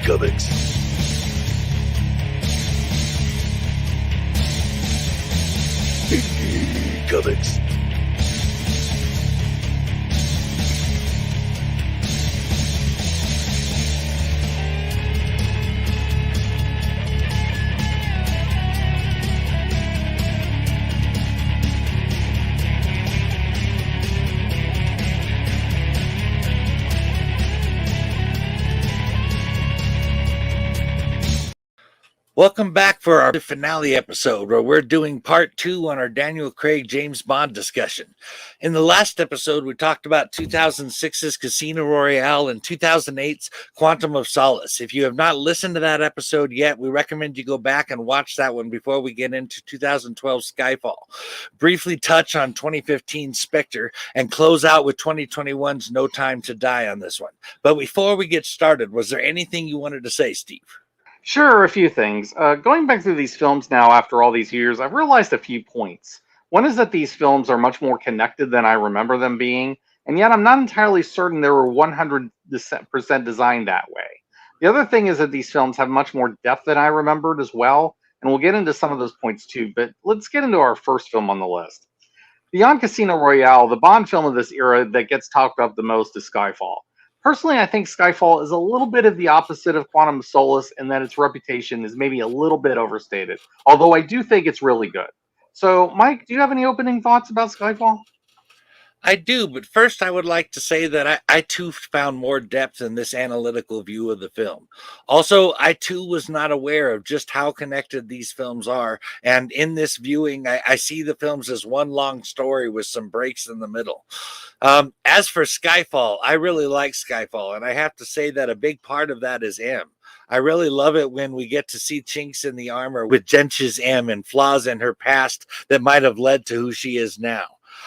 Comics. Comics. Welcome back for our finale episode where we're doing part 2 on our Daniel Craig James Bond discussion. In the last episode, we talked about 2006's Casino Royale and 2008's Quantum of Solace. If you have not listened to that episode yet, we recommend you go back and watch that one before we get into 2012 Skyfall. Briefly touch on 2015 Spectre and close out with 2021's No Time to Die on this one. But before we get started, was there anything you wanted to say, Steve? Sure, a few things. Going back through these films now after all these years, I've realized a few points. One is that these films are much more connected than I remember them being, and yet I'm not entirely certain they were 100% designed that way. The other thing is that these films have much more depth than I remembered as well, and we'll get into some of those points too, but let's get into our first film on the list. Beyond Casino Royale, the Bond film of this era that gets talked about the most is Skyfall. Personally, I think Skyfall is a little bit of the opposite of Quantum of Solace in that its reputation is maybe a little bit overstated, although I do think it's really good. So, Mike, do you have any opening thoughts about Skyfall? I do, but first I would like to say that I too found more depth in this analytical view of the film. Also, I too was not aware of just how connected these films are, and in this viewing, I see the films as one long story with some breaks in the middle. As for Skyfall, I really like Skyfall, and I have to say that a big part of that is M. I really love it when we get to see chinks in the armor with Jench's M and flaws in her past that might have led to who she is now.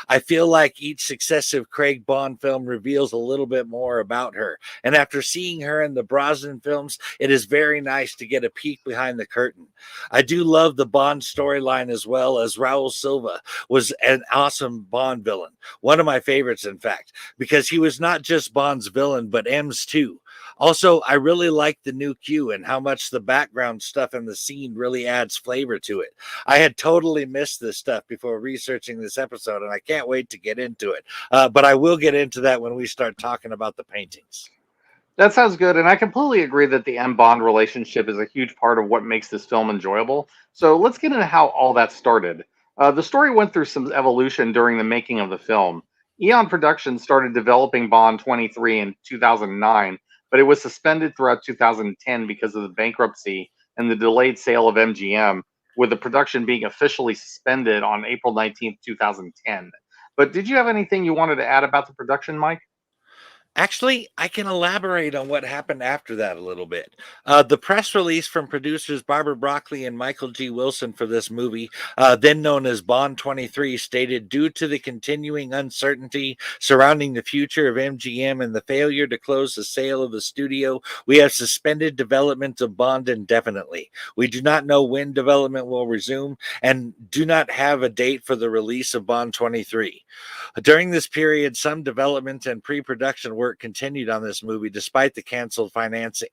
I feel like each successive Craig Bond film reveals a little bit more about her. And after seeing her in the Brosnan films, it is very nice to get a peek behind the curtain. I do love the Bond storyline as well, as Raul Silva was an awesome Bond villain. One of my favorites, in fact, because he was not just Bond's villain, but M's too. Also, I really like the new Q and how much the background stuff in the scene really adds flavor to it. I had totally missed this stuff before researching this episode, and I can't wait to get into it. But I will get into that when we start talking about the paintings. That sounds good, and I completely agree that the M-Bond relationship is a huge part of what makes this film enjoyable. So let's get into how all that started. The story went through some evolution during the making of the film. Eon Productions started developing Bond 23 in 2009, but it was suspended throughout 2010 because of the bankruptcy and the delayed sale of MGM, with the production being officially suspended on April 19th, 2010. But did you have anything you wanted to add about the production, Mike? Actually, I can elaborate on what happened after that a little bit. The press release from producers Barbara Broccoli and Michael G. Wilson for this movie, then known as Bond 23, stated, due to the continuing uncertainty surrounding the future of MGM and the failure to close the sale of the studio, we have suspended development of Bond indefinitely. We do not know when development will resume and do not have a date for the release of Bond 23. During this period, some development and pre-production work continued on this movie despite the canceled financing,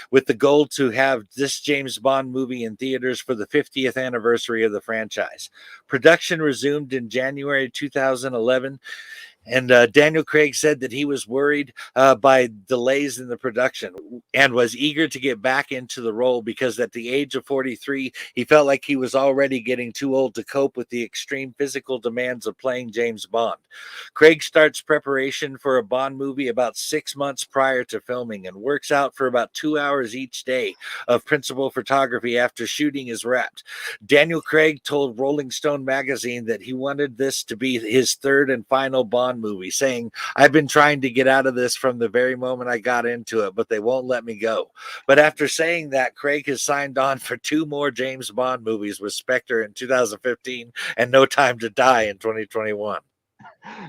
with the goal to have this James Bond movie in theaters for the 50th anniversary of the franchise. Production resumed in January 2011. And Daniel Craig said that he was worried by delays in the production and was eager to get back into the role because at the age of 43, he felt like he was already getting too old to cope with the extreme physical demands of playing James Bond. Craig starts preparation for a Bond movie about 6 months prior to filming and works out for about 2 hours each day of principal photography after shooting is wrapped. Daniel Craig told Rolling Stone magazine that he wanted this to be his third and final Bond movie, saying, I've been trying to get out of this from the very moment I got into it, but they won't let me go. But after saying that, Craig has signed on for 2 more James Bond movies with Spectre in 2015 and No Time to Die in 2021.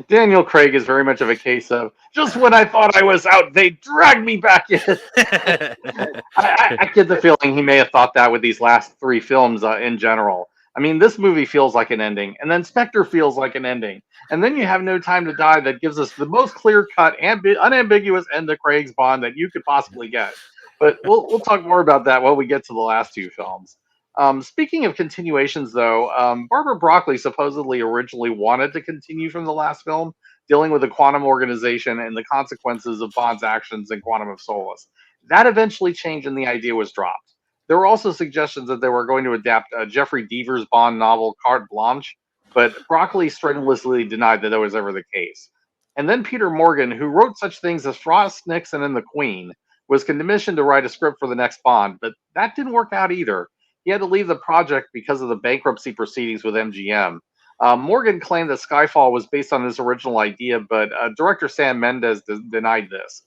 Daniel Craig is very much of a case of, just when I thought I was out, they dragged me back in. I get the feeling he may have thought that with these last 3 films in general. I mean, this movie feels like an ending, and then Spectre feels like an ending. And then you have No Time to Die that gives us the most clear-cut, unambiguous end to Craig's Bond that you could possibly get. But we'll talk more about that when we get to the last two films. Speaking of continuations, though, Barbara Broccoli supposedly originally wanted to continue from the last film, dealing with the quantum organization and the consequences of Bond's actions in Quantum of Solace. That eventually changed and the idea was dropped. There were also suggestions that they were going to adapt Jeffrey Deaver's Bond novel Carte Blanche, but Broccoli strenuously denied that that was ever the case. And then Peter Morgan, who wrote such things as Frost, Nixon, and the Queen, was commissioned to write a script for the next Bond, but that didn't work out either. He had to leave the project because of the bankruptcy proceedings with MGM. Morgan claimed that Skyfall was based on his original idea, but director Sam Mendes denied this.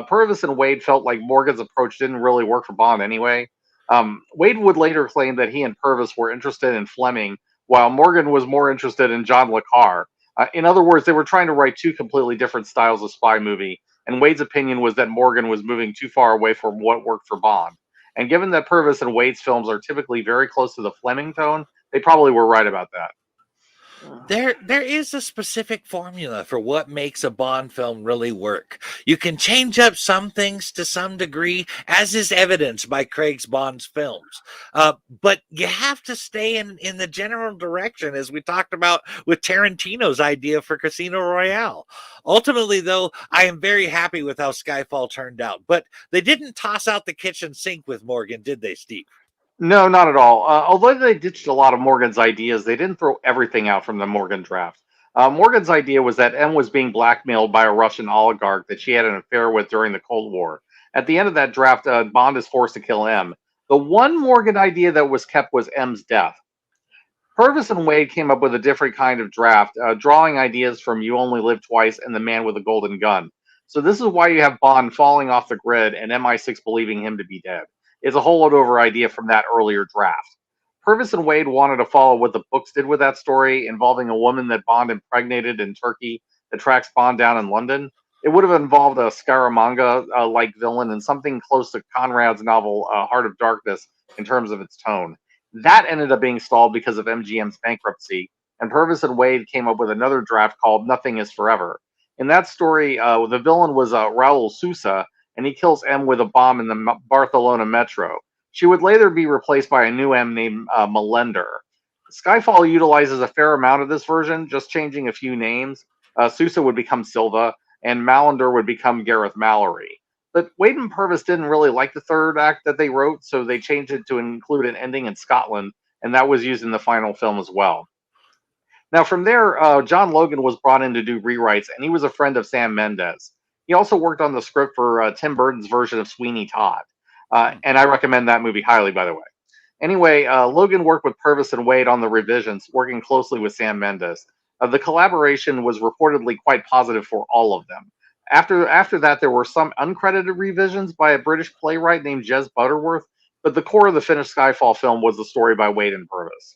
Purvis and Wade felt like Morgan's approach didn't really work for Bond anyway. Wade would later claim that he and Purvis were interested in Fleming, while Morgan was more interested in John Le Carre. In other words, they were trying to write two completely different styles of spy movie, and Wade's opinion was that Morgan was moving too far away from what worked for Bond. And given that Purvis and Wade's films are typically very close to the Fleming tone, they probably were right about that. There is a specific formula for what makes a Bond film really work. You can change up some things to some degree, as is evidenced by Craig's Bond's films. But you have to stay in the general direction, as we talked about with Tarantino's idea for Casino Royale. Ultimately, though, I am very happy with how Skyfall turned out. But they didn't toss out the kitchen sink with Morgan, did they, Steve? No, not at all. Although they ditched a lot of Morgan's ideas, they didn't throw everything out from the Morgan draft. Morgan's idea was that M was being blackmailed by a Russian oligarch that she had an affair with during the Cold War. At the end of that draft, Bond is forced to kill M. The one Morgan idea that was kept was M's death. Purvis and Wade came up with a different kind of draft, drawing ideas from You Only Live Twice and The Man with a Golden Gun. So this is why you have Bond falling off the grid and MI6 believing him to be dead. It's a holdover idea from that earlier draft. Purvis and Wade wanted to follow what the books did with that story, involving a woman that Bond impregnated in Turkey that tracks Bond down in London. It would have involved a Scaramanga-like villain and something close to Conrad's novel Heart of Darkness in terms of its tone. That ended up being stalled because of MGM's bankruptcy, and Purvis and Wade came up with another draft called Nothing Is Forever. In that story, the villain was Raul Sousa, and he kills M with a bomb in the Barcelona metro. She would later be replaced by a new M named Melender. Skyfall utilizes a fair amount of this version, just changing a few names. Sousa would become Silva, and Mallender would become Gareth Mallory. But Wade and Purvis didn't really like the third act that they wrote, so they changed it to include an ending in Scotland, and that was used in the final film as well. Now, from there, John Logan was brought in to do rewrites, and he was a friend of Sam Mendes. He also worked on the script for Tim Burton's version of Sweeney Todd. And I recommend that movie highly, by the way. Anyway, Logan worked with Purvis and Wade on the revisions, working closely with Sam Mendes. The collaboration was reportedly quite positive for all of them. After that, there were some uncredited revisions by a British playwright named Jez Butterworth, but the core of the finished Skyfall film was the story by Wade and Purvis.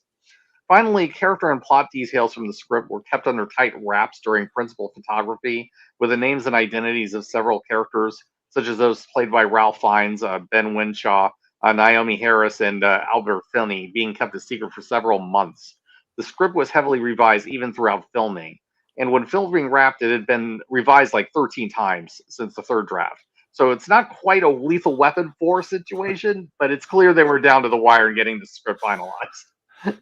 Finally, character and plot details from the script were kept under tight wraps during principal photography, with the names and identities of several characters, such as those played by Ralph Fiennes, Ben Winshaw, Naomi Harris, and Albert Finney, being kept a secret for several months. The script was heavily revised even throughout filming, and when filming wrapped, it had been revised like 13 times since the third draft. So it's not quite a Lethal Weapon 4 situation, but it's clear they were down to the wire in getting the script finalized.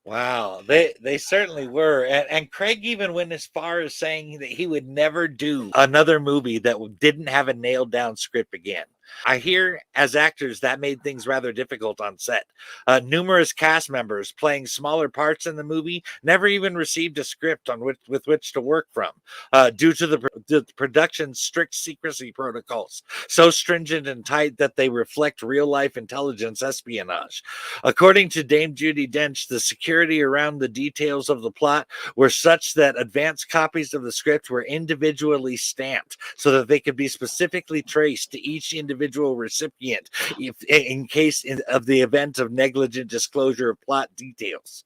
Wow, they certainly were, and Craig even went as far as saying that he would never do another movie that didn't have a nailed down script again. I hear as actors that made things rather difficult on set. Numerous cast members playing smaller parts in the movie never even received a script with which to work from, due to the production's strict secrecy protocols, so stringent and tight that they reflect real life intelligence espionage. According to Dame Judi Dench, the security around the details of the plot were such that advanced copies of the script were individually stamped so that they could be specifically traced to each individual recipient in case of the event of negligent disclosure of plot details.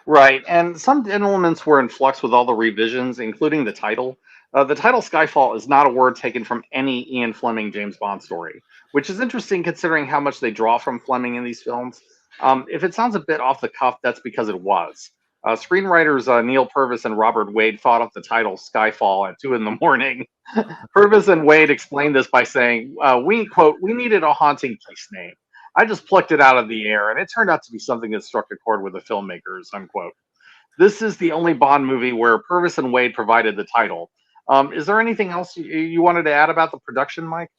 Right, and some elements were in flux with all the revisions, including the title. The title Skyfall is not a word taken from any Ian Fleming James Bond story, which is interesting considering how much they draw from Fleming in these films. If it sounds a bit off the cuff, that's because it was. Screenwriters Neil Purvis and Robert Wade thought up the title Skyfall at 2 in the morning. Purvis and Wade explained this by saying, we needed a haunting place name. I just plucked it out of the air, and it turned out to be something that struck a chord with the filmmakers, unquote. This is the only Bond movie where Purvis and Wade provided the title. Is there anything else you wanted to add about the production, Mike?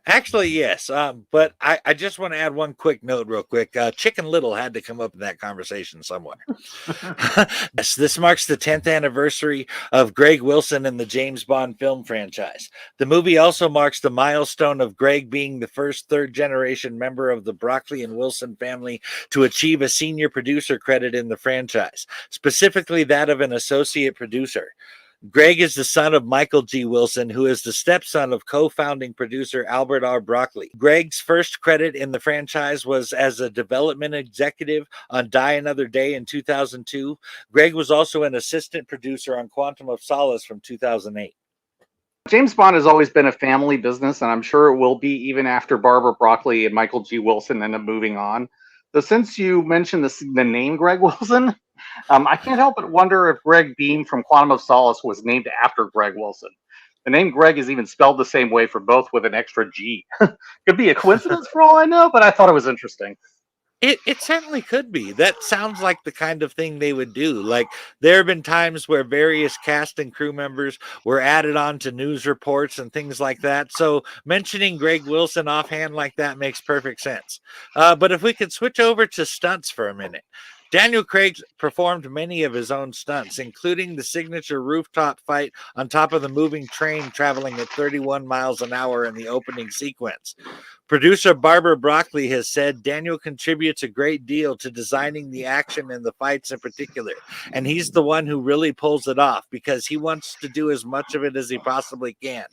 Actually, yes. But I just want to add one quick note, real quick. Chicken Little had to come up in that conversation somewhere. Yes, this marks the 10th anniversary of Greg Wilson and the James Bond film franchise. The movie also marks the milestone of Greg being the first third generation member of the Broccoli and Wilson family to achieve a senior producer credit in the franchise, specifically that of an associate producer. Greg is the son of Michael G. Wilson, who is the stepson of co-founding producer Albert R. Broccoli. Greg's first credit in the franchise was as a development executive on Die Another Day in 2002. Greg was also an assistant producer on Quantum of Solace from 2008. James Bond has always been a family business, and I'm sure it will be even after Barbara Broccoli and Michael G. Wilson end up moving on. So, since you mentioned the name Greg Wilson, I can't help but wonder if Greg Beam from Quantum of Solace was named after Greg Wilson. The name Greg is even spelled the same way for both with an extra G. Could be a coincidence for all I know, but I thought it was interesting. It certainly could be. That sounds like the kind of thing they would do. Like, there have been times where various cast and crew members were added on to news reports and things like that. So mentioning Greg Wilson offhand like that makes perfect sense. But if we could switch over to stunts for a minute. Daniel Craig performed many of his own stunts, including the signature rooftop fight on top of the moving train traveling at 31 miles an hour in the opening sequence. Producer Barbara Broccoli has said Daniel contributes a great deal to designing the action and the fights in particular, and he's the one who really pulls it off because he wants to do as much of it as he possibly can.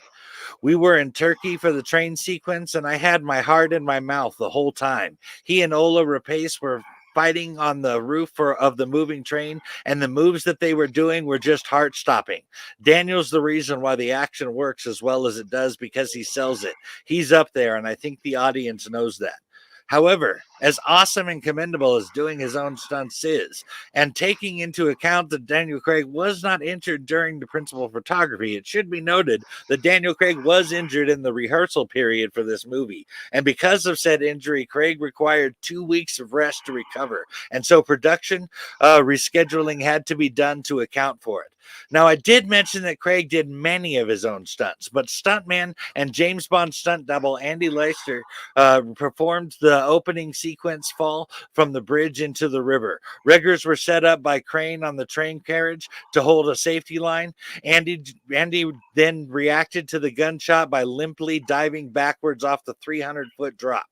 We were in Turkey for the train sequence, and I had my heart in my mouth the whole time. He and Ola Rapace were fighting on the roof of the moving train, and the moves that they were doing were just heart-stopping. Daniel's the reason why the action works as well as it does because he sells it. He's up there, and I think the audience knows that. However, as awesome and commendable as doing his own stunts is, and taking into account that Daniel Craig was not injured during the principal photography, it should be noted that Daniel Craig was injured in the rehearsal period for this movie. And because of said injury, Craig required 2 weeks of rest to recover. And so production rescheduling had to be done to account for it. Now, I did mention that Craig did many of his own stunts, but stuntman and James Bond stunt double Andy Leister performed the opening sequence fall from the bridge into the river. Riggers were set up by crane on the train carriage to hold a safety line. Andy then reacted to the gunshot by limply diving backwards off the 300-foot drop.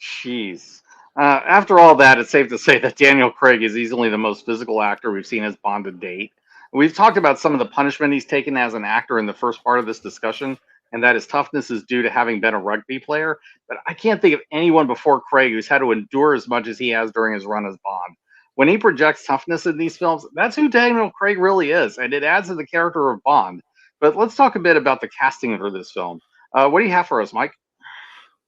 Jeez. After all that, it's safe to say that Daniel Craig is easily the most physical actor we've seen as Bond to date. We've talked about some of the punishment he's taken as an actor in the first part of this discussion, and that his toughness is due to having been a rugby player. But I can't think of anyone before Craig who's had to endure as much as he has during his run as Bond. When he projects toughness in these films, that's who Daniel Craig really is, and it adds to the character of Bond. But let's talk a bit about the casting for this film. What do you have for us, Mike?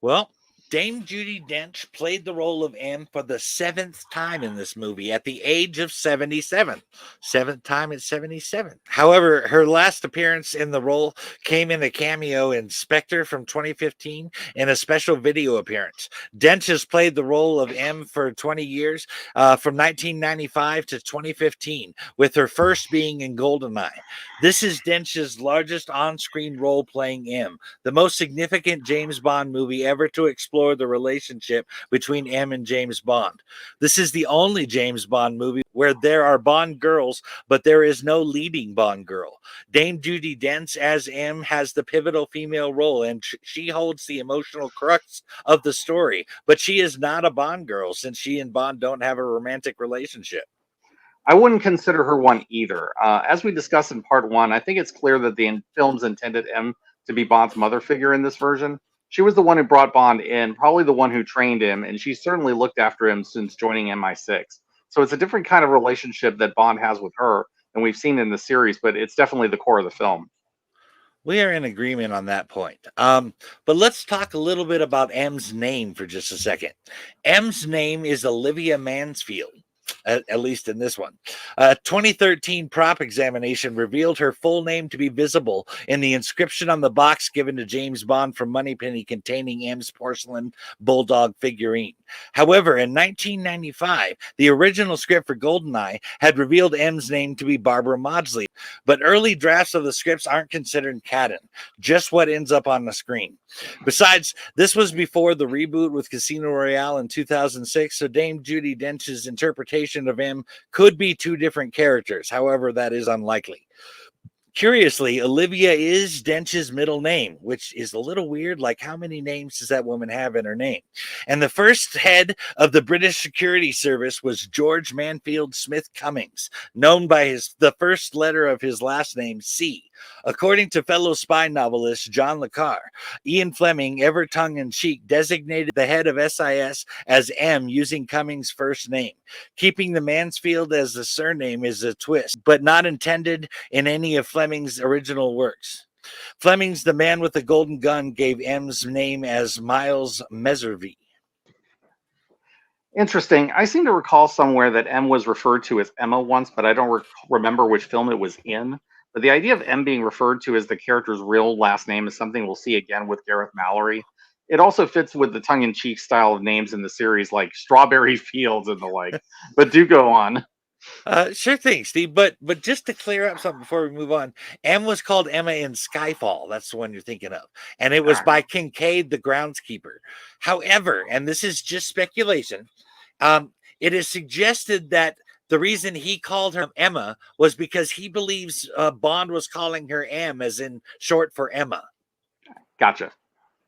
Well, Dame Judi Dench played the role of M for the 7th time in this movie at the age of 77. 7th time at 77. However, her last appearance in the role came in a cameo in Spectre from 2015 in a special video appearance. Dench has played the role of M for 20 years, from 1995 to 2015, with her first being in GoldenEye. This is Dench's largest on-screen role playing M, the most significant James Bond movie ever to explore the relationship between M and James Bond. This is the only James Bond movie where there are Bond girls, but there is no leading Bond girl. Dame Judi Dench as M has the pivotal female role, and she holds the emotional crux of the story, but she is not a Bond girl since she and Bond don't have a romantic relationship. I wouldn't consider her one either. As we discussed in part one, I think it's clear that the films intended M to be Bond's mother figure in this version. She was the one who brought Bond in, probably the one who trained him, and she certainly looked after him since joining MI6. So it's a different kind of relationship that Bond has with her than we've seen in the series, but it's definitely the core of the film. We are in agreement on that point. But let's talk a little bit about M's name for just a second. M's name is Olivia Mansfield. at least in this one. A 2013 prop examination revealed her full name to be visible in the inscription on the box given to James Bond from Moneypenny containing M's porcelain bulldog figurine. However, in 1995, the original script for GoldenEye had revealed M's name to be Barbara Maudsley, but early drafts of the scripts aren't considered canon, just what ends up on the screen. Besides, this was before the reboot with Casino Royale in 2006, so Dame Judi Dench's interpretation of M could be two different characters. However, that is unlikely. Curiously, Olivia is Dench's middle name, which is a little weird. Like, how many names does that woman have in her name? And the first head of the British Security Service was George Manfield Smith Cummings, known by the first letter of his last name, C. According to fellow spy novelist John Le Carre, Ian Fleming, ever tongue-in-cheek, designated the head of SIS as M using Cummings' first name. Keeping the Mansfield as the surname is a twist, but not intended in any of Fleming's original works. Fleming's The Man with the Golden Gun gave M's name as Miles Meservey. Interesting. I seem to recall somewhere that M was referred to as Emma once, but I don't remember which film it was in. But the idea of M being referred to as the character's real last name is something we'll see again with Gareth Mallory. It also fits with the tongue-in-cheek style of names in the series, like Strawberry Fields and the like. But do go on. Sure thing, Steve. But just to clear up something before we move on, M was called Emma in Skyfall. That's the one you're thinking of, and it was by Kincaid, the groundskeeper. However, and this is just speculation, it is suggested that the reason he called her Emma was because he believes Bond was calling her M, as in short for Emma. Gotcha.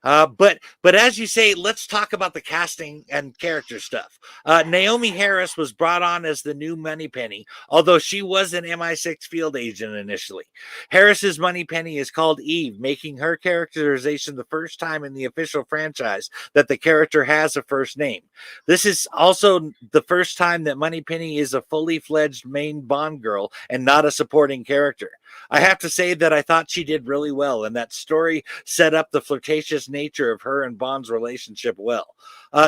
But as you say, let's talk about the casting and character stuff. Naomi Harris was brought on as the new Moneypenny, although she was an MI6 field agent initially. Harris's Moneypenny is called Eve, making her characterization the first time in the official franchise that the character has a first name. This is also the first time that Moneypenny is a fully fledged main Bond girl and not a supporting character. I have to say that I thought she did really well, and that story set up the flirtatious nature of her and Bond's relationship well.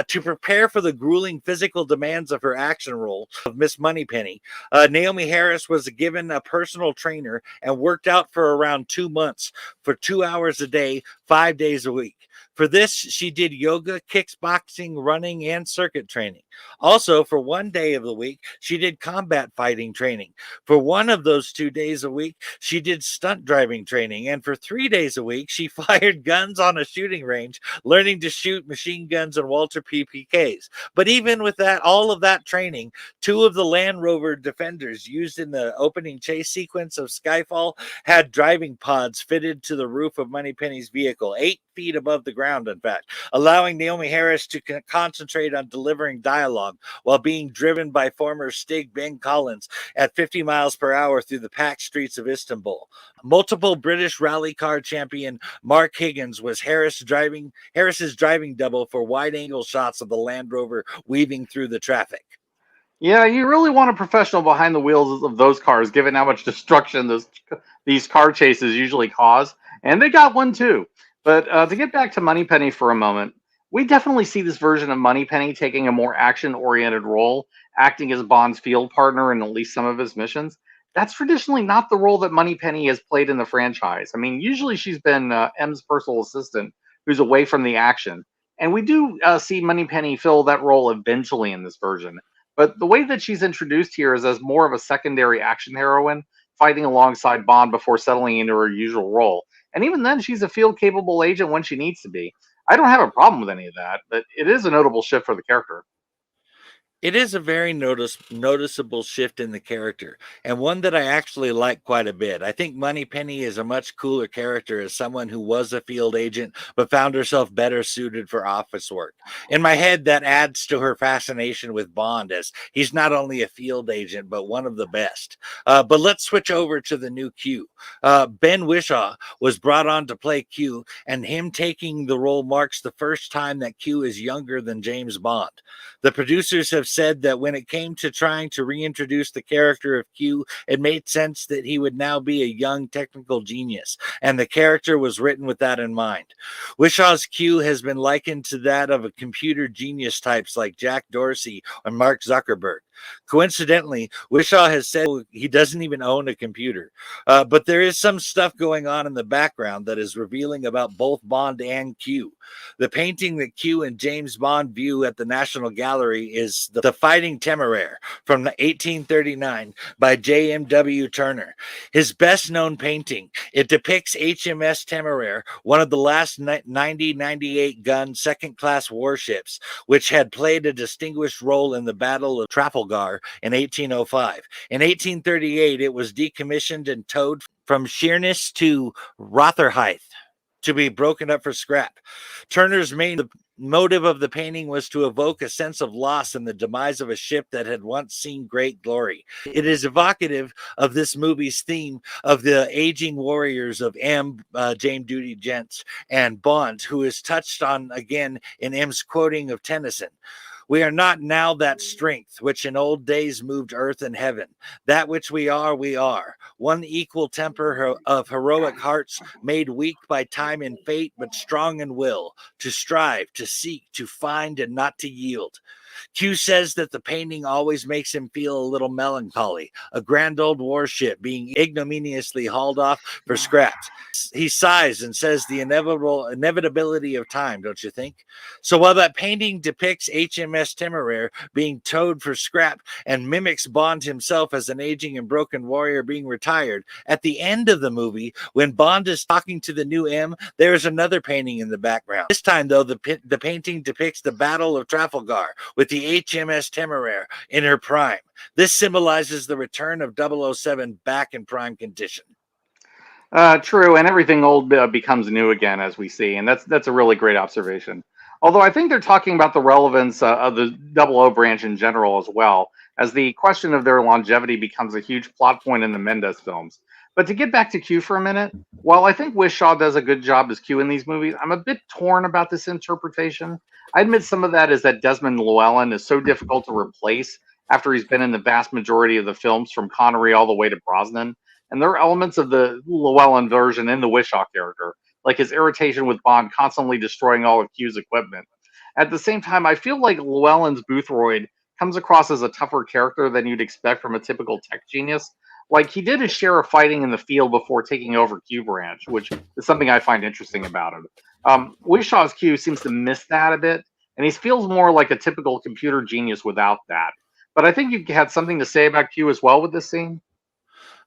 To prepare for the grueling physical demands of her action role of Miss Moneypenny, Naomi Harris was given a personal trainer and worked out for around 2 months for 2 hours a day, 5 days a week. For this, she did yoga, kickboxing, running, and circuit training. Also, for 1 day of the week, she did combat fighting training. For one of those 2 days a week, she did stunt driving training. And for 3 days a week, she fired guns on a shooting range, learning to shoot machine guns and Walter PPKs. But even with that, all of that training, 2 of the Land Rover Defenders used in the opening chase sequence of Skyfall had driving pods fitted to the roof of Moneypenny's vehicle, 8 feet above the ground, in fact, allowing Naomi Harris to concentrate on delivering dialogue while being driven by former Stig Ben Collins at 50 miles per hour through the packed streets of Istanbul. Multiple British rally car champion Mark Higgins was Harris's driving double for wide-angle shots of the Land Rover weaving through the traffic. Yeah, you really want a professional behind the wheels of those cars, given how much destruction these car chases usually cause. And they got one too. But to get back to Moneypenny for a moment, we definitely see this version of Moneypenny taking a more action-oriented role, acting as Bond's field partner in at least some of his missions. That's traditionally not the role that Moneypenny has played in the franchise. I mean, usually she's been M's personal assistant who's away from the action. And we do see Moneypenny fill that role eventually in this version. But the way that she's introduced here is as more of a secondary action heroine, fighting alongside Bond before settling into her usual role. And even then, she's a field-capable agent when she needs to be. I don't have a problem with any of that, but it is a notable shift for the character. It is a very noticeable shift in the character, and one that I actually like quite a bit. I think Moneypenny is a much cooler character as someone who was a field agent but found herself better suited for office work. In my head, that adds to her fascination with Bond, as he's not only a field agent but one of the best. But let's switch over to the new Q. Ben Whishaw was brought on to play Q, and him taking the role marks the first time that Q is younger than James Bond. The producers have said that when it came to trying to reintroduce the character of Q, it made sense that he would now be a young technical genius, and the character was written with that in mind. Wishaw's Q has been likened to that of a computer genius types like Jack Dorsey or Mark Zuckerberg. Coincidentally, Wishaw has said he doesn't even own a computer. But there is some stuff going on in the background that is revealing about both Bond and Q. The painting that Q and James Bond view at the National Gallery is The Fighting Temeraire from 1839 by J.M.W. Turner. His best known painting, it depicts HMS Temeraire, one of the last 98 gun second class warships, which had played a distinguished role in the Battle of Trafalgar in 1805. In 1838, it was decommissioned and towed from Sheerness to Rotherhithe to be broken up for scrap. Turner's main motive of the painting was to evoke a sense of loss in the demise of a ship that had once seen great glory. It is evocative of this movie's theme of the aging warriors of James Duty Gents, and Bond, who is touched on again in M's quoting of Tennyson. We are not now that strength which in old days moved earth and heaven. That which we are, one equal temper of heroic hearts, made weak by time and fate, but strong in will, to strive, to seek, to find, and not to yield. Q says that the painting always makes him feel a little melancholy, a grand old warship being ignominiously hauled off for scraps. He sighs and says the inevitability of time, don't you think? So while that painting depicts HMS Temeraire being towed for scrap and mimics Bond himself as an aging and broken warrior being retired, at the end of the movie, when Bond is talking to the new M, there is another painting in the background. This time, though, the painting depicts the Battle of Trafalgar with the HMS Temeraire in her prime. This symbolizes the return of 007 back in prime condition. True, and everything old becomes new again, as we see, and that's a really great observation. Although I think they're talking about the relevance of the 00 branch in general as well, as the question of their longevity becomes a huge plot point in the Mendes films. But to get back to Q for a minute, while I think Wishaw does a good job as Q in these movies, I'm a bit torn about this interpretation. I admit some of that is that Desmond Llewellyn is so difficult to replace after he's been in the vast majority of the films from Connery all the way to Brosnan. And there are elements of the Llewellyn version in the Wishaw character, like his irritation with Bond constantly destroying all of Q's equipment. At the same time, I feel like Llewellyn's Boothroyd comes across as a tougher character than you'd expect from a typical tech genius. Like, he did his share of fighting in the field before taking over Q Branch, which is something I find interesting about him. Wishaw's Q seems to miss that a bit, and he feels more like a typical computer genius without that. But I think you had something to say about Q as well with this scene.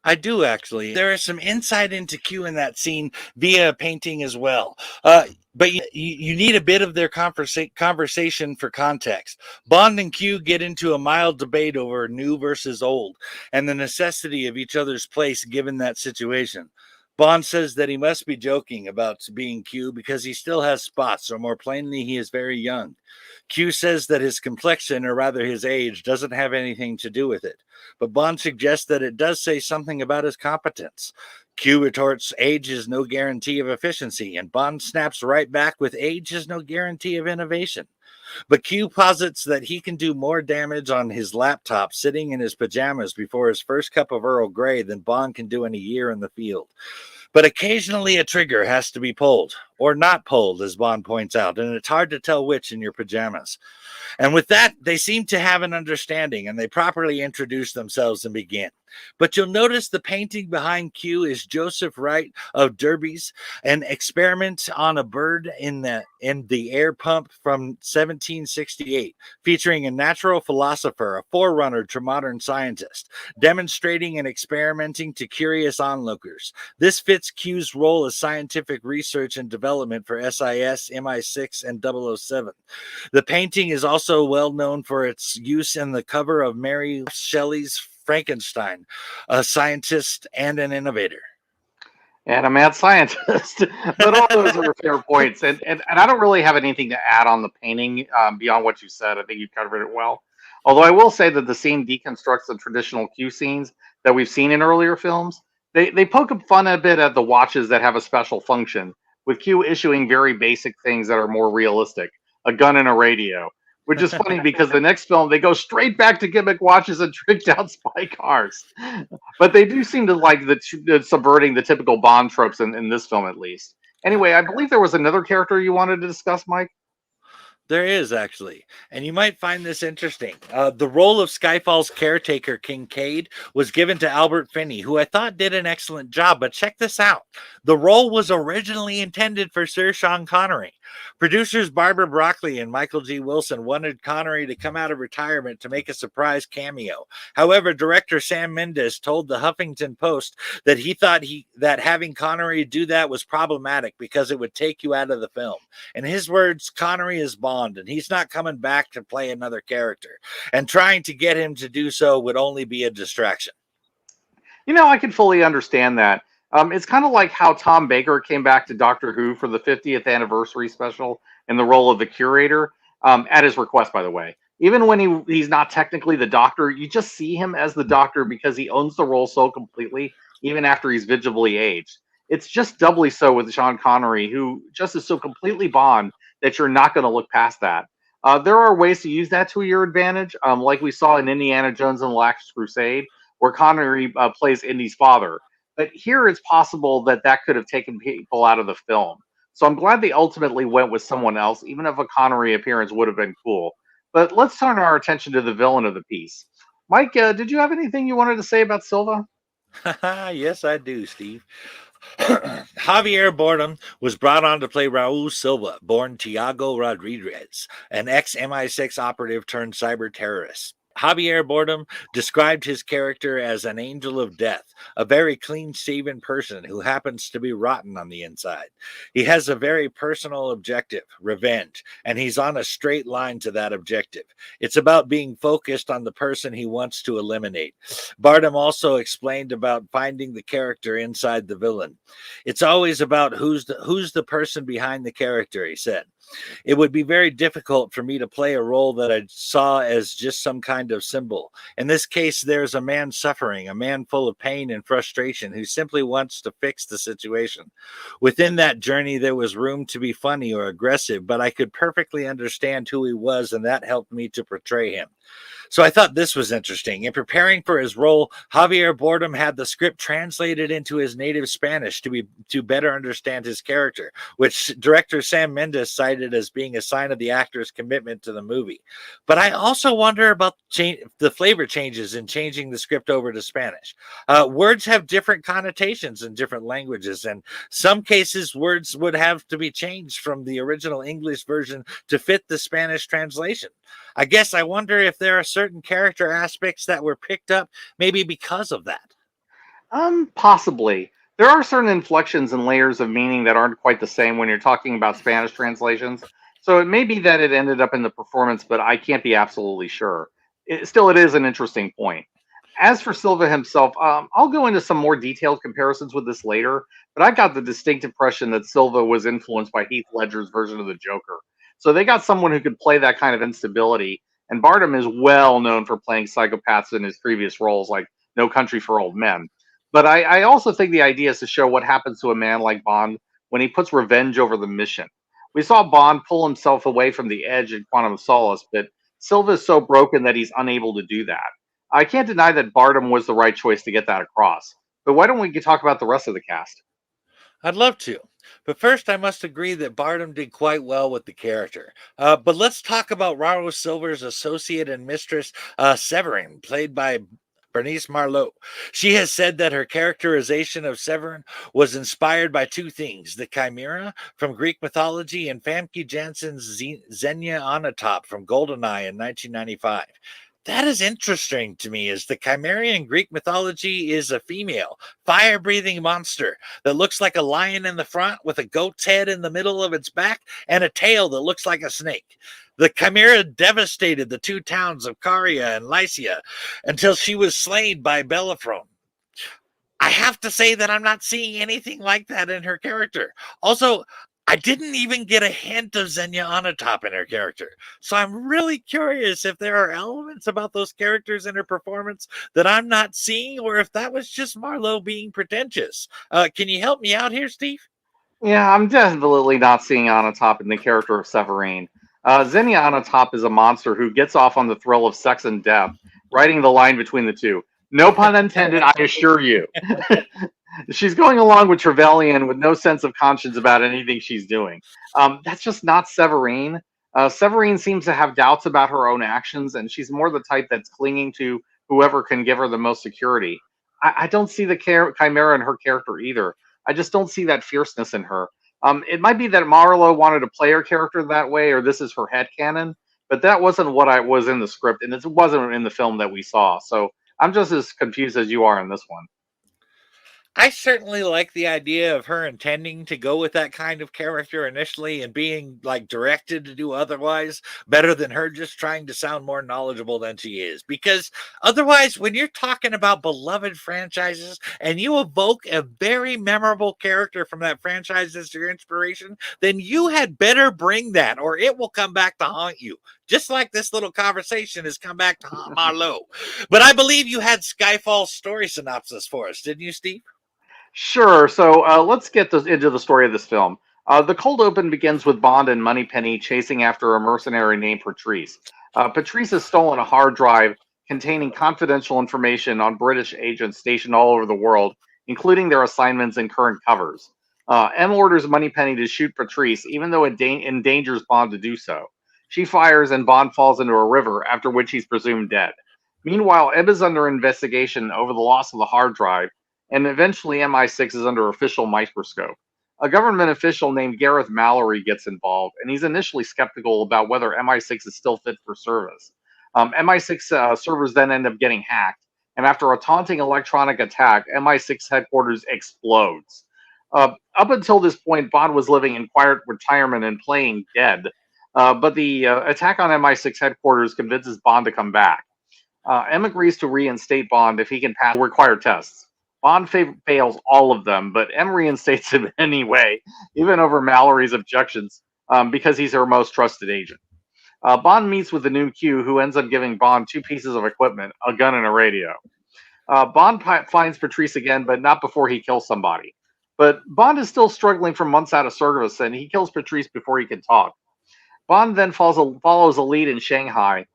I do, actually. There is some insight into Q in that scene via a painting as well. But you need a bit of their conversation for context. Bond and Q get into a mild debate over new versus old and the necessity of each other's place given that situation. Bond says that he must be joking about being Q because he still has spots, or more plainly, he is very young. Q says that his complexion, or rather his age, doesn't have anything to do with it. But Bond suggests that it does say something about his competence. Q retorts, age is no guarantee of efficiency, and Bond snaps right back with age is no guarantee of innovation. But Q posits that he can do more damage on his laptop sitting in his pajamas before his first cup of Earl Grey than Bond can do in a year in the field. But occasionally a trigger has to be pulled, or not pulled, as Bond points out, and it's hard to tell which in your pajamas. And with that, they seem to have an understanding, and they properly introduce themselves and begin. But you'll notice the painting behind Q is Joseph Wright of Derby's, an experiment on a bird in the air pump from 1768, featuring a natural philosopher, a forerunner to modern scientists, demonstrating and experimenting to curious onlookers. This fits Q's role as scientific research and development for SIS, MI6, and 007. The painting is also well known for its use in the cover of Mary Shelley's Frankenstein, a scientist and an innovator. And a mad scientist. But all those are fair points. And I don't really have anything to add on the painting beyond what you said. I think you covered it well. Although I will say that the scene deconstructs the traditional Q scenes that we've seen in earlier films. They poke fun a bit at the watches that have a special function, with Q issuing very basic things that are more realistic, a gun and a radio. Which is funny because the next film, they go straight back to gimmick watches and tricked out spy cars. But they do seem to like the subverting the typical Bond tropes in this film, at least. Anyway, I believe there was another character you wanted to discuss, Mike. There is actually, and you might find this interesting. The role of Skyfall's caretaker, Kincaid, was given to Albert Finney, who I thought did an excellent job. But check this out: the role was originally intended for Sir Sean Connery. Producers Barbara Broccoli and Michael G. Wilson wanted Connery to come out of retirement to make a surprise cameo. However, director Sam Mendes told the Huffington Post that he thought that having Connery do that was problematic because it would take you out of the film. In his words, Connery is Bond, and he's not coming back to play another character. And trying to get him to do so would only be a distraction. I can fully understand that. It's kind of like how Tom Baker came back to Doctor Who for the 50th anniversary special in the role of the curator, at his request, by the way. Even when he's not technically the Doctor, you just see him as the Doctor because he owns the role so completely, even after he's visibly aged. It's just doubly so with Sean Connery, who just is so completely Bond that you're not going to look past that. There are ways to use that to your advantage, like we saw in Indiana Jones and the Last Crusade, where Connery plays Indy's father. But here it's possible that that could have taken people out of the film. So I'm glad they ultimately went with someone else, even if a Connery appearance would have been cool. But let's turn our attention to the villain of the piece. Mike, did you have anything you wanted to say about Silva? Yes, I do, Steve. Javier Bardem was brought on to play Raul Silva, born Tiago Rodriguez, an ex MI6 operative turned cyber terrorist. Javier Bardem described his character as an angel of death, a very clean-shaven person who happens to be rotten on the inside. He has a very personal objective, revenge, and he's on a straight line to that objective. It's about being focused on the person he wants to eliminate. Bardem also explained about finding the character inside the villain. It's always about who's the person behind the character, he said. It would be very difficult for me to play a role that I saw as just some kind of symbol. In this case, there's a man suffering, a man full of pain and frustration who simply wants to fix the situation. Within that journey, there was room to be funny or aggressive, but I could perfectly understand who he was, and that helped me to portray him. So I thought this was interesting. In preparing for his role, Javier Bardem had the script translated into his native Spanish to better understand his character, which director Sam Mendes cited as being a sign of the actor's commitment to the movie. But I also wonder about the flavor changes in changing the script over to Spanish. Words have different connotations in different languages, and some cases words would have to be changed from the original English version to fit the Spanish translation. I guess I wonder if there are certain character aspects that were picked up maybe because of that. Possibly. There are certain inflections and layers of meaning that aren't quite the same when you're talking about Spanish translations. So it may be that it ended up in the performance, but I can't be absolutely sure. It is an interesting point. As for Silva himself, I'll go into some more detailed comparisons with this later, but I got the distinct impression that Silva was influenced by Heath Ledger's version of the Joker. So they got someone who could play that kind of instability, and Bardem is well known for playing psychopaths in his previous roles, like No Country for Old Men. But I also think the idea is to show what happens to a man like Bond when he puts revenge over the mission. We saw Bond pull himself away from the edge in Quantum of Solace, but Silva is so broken that he's unable to do that. I can't deny that Bardem was the right choice to get that across. But why don't we talk about the rest of the cast? I'd love to. But first, I must agree that Bardem did quite well with the character. But let's talk about Raul Silver's associate and mistress, Severin, played by Bernice Marlowe. She has said that her characterization of Severin was inspired by two things: the Chimera from Greek mythology and Famke Janssen's Xenia Onatop from Goldeneye in 1995. That is interesting to me, as the Chimera in Greek mythology is a female, fire-breathing monster that looks like a lion in the front with a goat's head in the middle of its back and a tail that looks like a snake. The Chimera devastated the two towns of Caria and Lycia until she was slain by Bellerophon. I have to say that I'm not seeing anything like that in her character. Also, I didn't even get a hint of Xenia Onatop in her character. So I'm really curious if there are elements about those characters in her performance that I'm not seeing, or if that was just Marlowe being pretentious. Can you help me out here, Steve? Yeah, I'm definitely not seeing Onatop in the character of Severine. Xenia Onatop is a monster who gets off on the thrill of sex and death, riding the line between the two. No pun intended, I assure you. She's going along with Trevelyan with no sense of conscience about anything she's doing. That's just not Severine. Severine seems to have doubts about her own actions, and she's more the type that's clinging to whoever can give her the most security. I don't see the chimera in her character either. I just don't see that fierceness in her. It might be that Marlowe wanted to play her character that way, or this is her headcanon, but that wasn't what I was in the script, and it wasn't in the film that we saw. So I'm just as confused as you are in this one. I certainly like the idea of her intending to go with that kind of character initially and being like directed to do otherwise better than her just trying to sound more knowledgeable than she is. Because otherwise, when you're talking about beloved franchises and you evoke a very memorable character from that franchise as your inspiration, then you had better bring that or it will come back to haunt you. Just like this little conversation has come back to haunt Marlowe. But I believe you had Skyfall's story synopsis for us, didn't you, Steve? Sure. So let's get into the story of this film. The cold open begins with Bond and Moneypenny chasing after a mercenary named Patrice. Patrice has stolen a hard drive containing confidential information on British agents stationed all over the world, including their assignments and current covers. M orders Moneypenny to shoot Patrice, even though it endangers Bond to do so. She fires, and Bond falls into a river, after which he's presumed dead. Meanwhile, M is under investigation over the loss of the hard drive, and eventually MI6 is under official microscope. A government official named Gareth Mallory gets involved, and he's initially skeptical about whether MI6 is still fit for service. MI6 servers then end up getting hacked, and after a taunting electronic attack, MI6 headquarters explodes. Up until this point, Bond was living in quiet retirement and playing dead, but the attack on MI6 headquarters convinces Bond to come back. M agrees to reinstate Bond if he can pass required tests. Bond fails all of them, but M reinstates him anyway, even over Mallory's objections, because he's her most trusted agent. Bond meets with the new Q, who ends up giving Bond two pieces of equipment, a gun and a radio. Bond finds Patrice again, but not before he kills somebody. But Bond is still struggling from months out of service, and he kills Patrice before he can talk. Bond then follows a lead in Shanghai,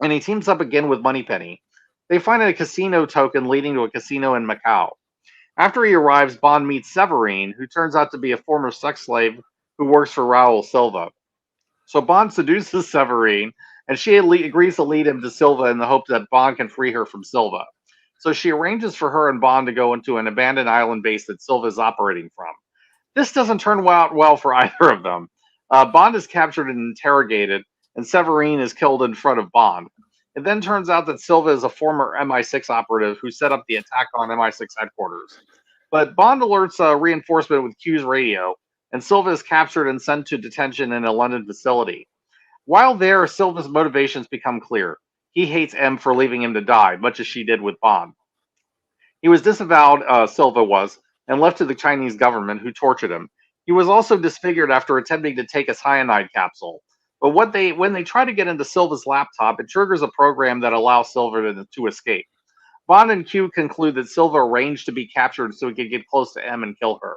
and he teams up again with Moneypenny. They find a casino token leading to a casino in Macau. After he arrives, Bond meets Severine, who turns out to be a former sex slave who works for Raul Silva. So Bond seduces Severine, and she agrees to lead him to Silva in the hope that Bond can free her from Silva. So she arranges for her and Bond to go into an abandoned island base that Silva is operating from. This doesn't turn out well for either of them. Bond is captured and interrogated, and Severine is killed in front of Bond. It then turns out that Silva is a former MI6 operative who set up the attack on MI6 headquarters. But Bond alerts reinforcement with Q's radio, and Silva is captured and sent to detention in a London facility. While there, Silva's motivations become clear. He hates M for leaving him to die, much as she did with Bond. He was disavowed, Silva was, and left to the Chinese government, who tortured him. He was also disfigured after attempting to take a cyanide capsule. But when they try to get into Silva's laptop, it triggers a program that allows Silva to escape. Bond and Q conclude that Silva arranged to be captured so he could get close to M and kill her.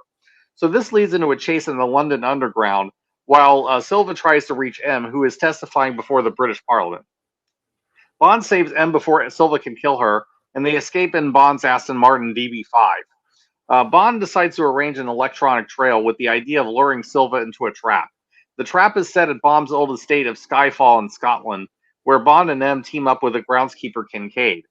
So this leads into a chase in the London Underground, while Silva tries to reach M, who is testifying before the British Parliament. Bond saves M before Silva can kill her, and they escape in Bond's Aston Martin DB5. Bond decides to arrange an electronic trail with the idea of luring Silva into a trap. The trap is set at Bond's old estate of Skyfall in Scotland, where Bond and M team up with the groundskeeper Kincaid.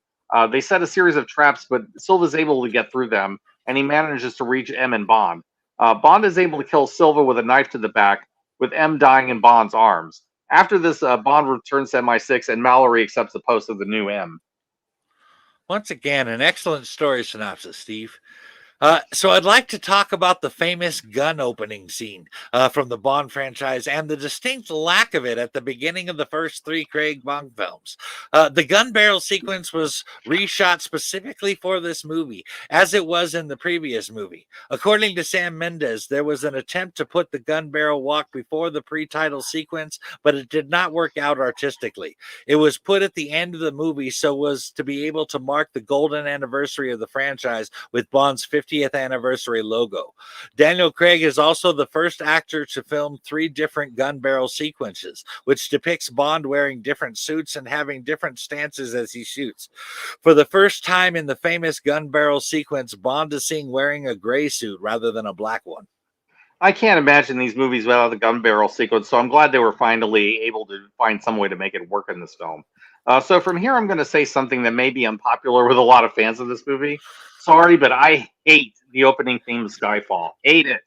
They set a series of traps, but Silva's able to get through them, and he manages to reach M and Bond. Bond is able to kill Silva with a knife to the back, with M dying in Bond's arms. After this, Bond returns to MI6, and Mallory accepts the post of the new M. Once again, an excellent story synopsis, Steve. So I'd like to talk about the famous gun opening scene from the Bond franchise and the distinct lack of it at the beginning of the first three Craig Bond films. The gun barrel sequence was reshot specifically for this movie, as it was in the previous movie. According to Sam Mendes, there was an attempt to put the gun barrel walk before the pre-title sequence, but it did not work out artistically. It was put at the end of the movie so as to be able to mark the golden anniversary of the franchise with Bond's 50th anniversary logo. Daniel Craig is also the first actor to film 3 different gun barrel sequences, which depicts Bond wearing different suits and having different stances as he shoots. For the first time in the famous gun barrel sequence, Bond is seen wearing a gray suit rather than a black one. I can't imagine these movies without the gun barrel sequence, so I'm glad they were finally able to find some way to make it work in this film. So from here, I'm going to say something that may be unpopular with a lot of fans of this movie. Sorry, but I hate the opening theme of Skyfall. Hate it.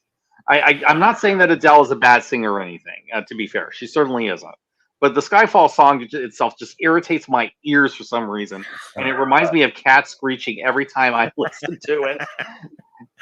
I'm not saying that Adele is a bad singer or anything. To be fair, she certainly isn't. But the Skyfall song itself just irritates my ears for some reason, and it reminds me of cats screeching every time I listen to it.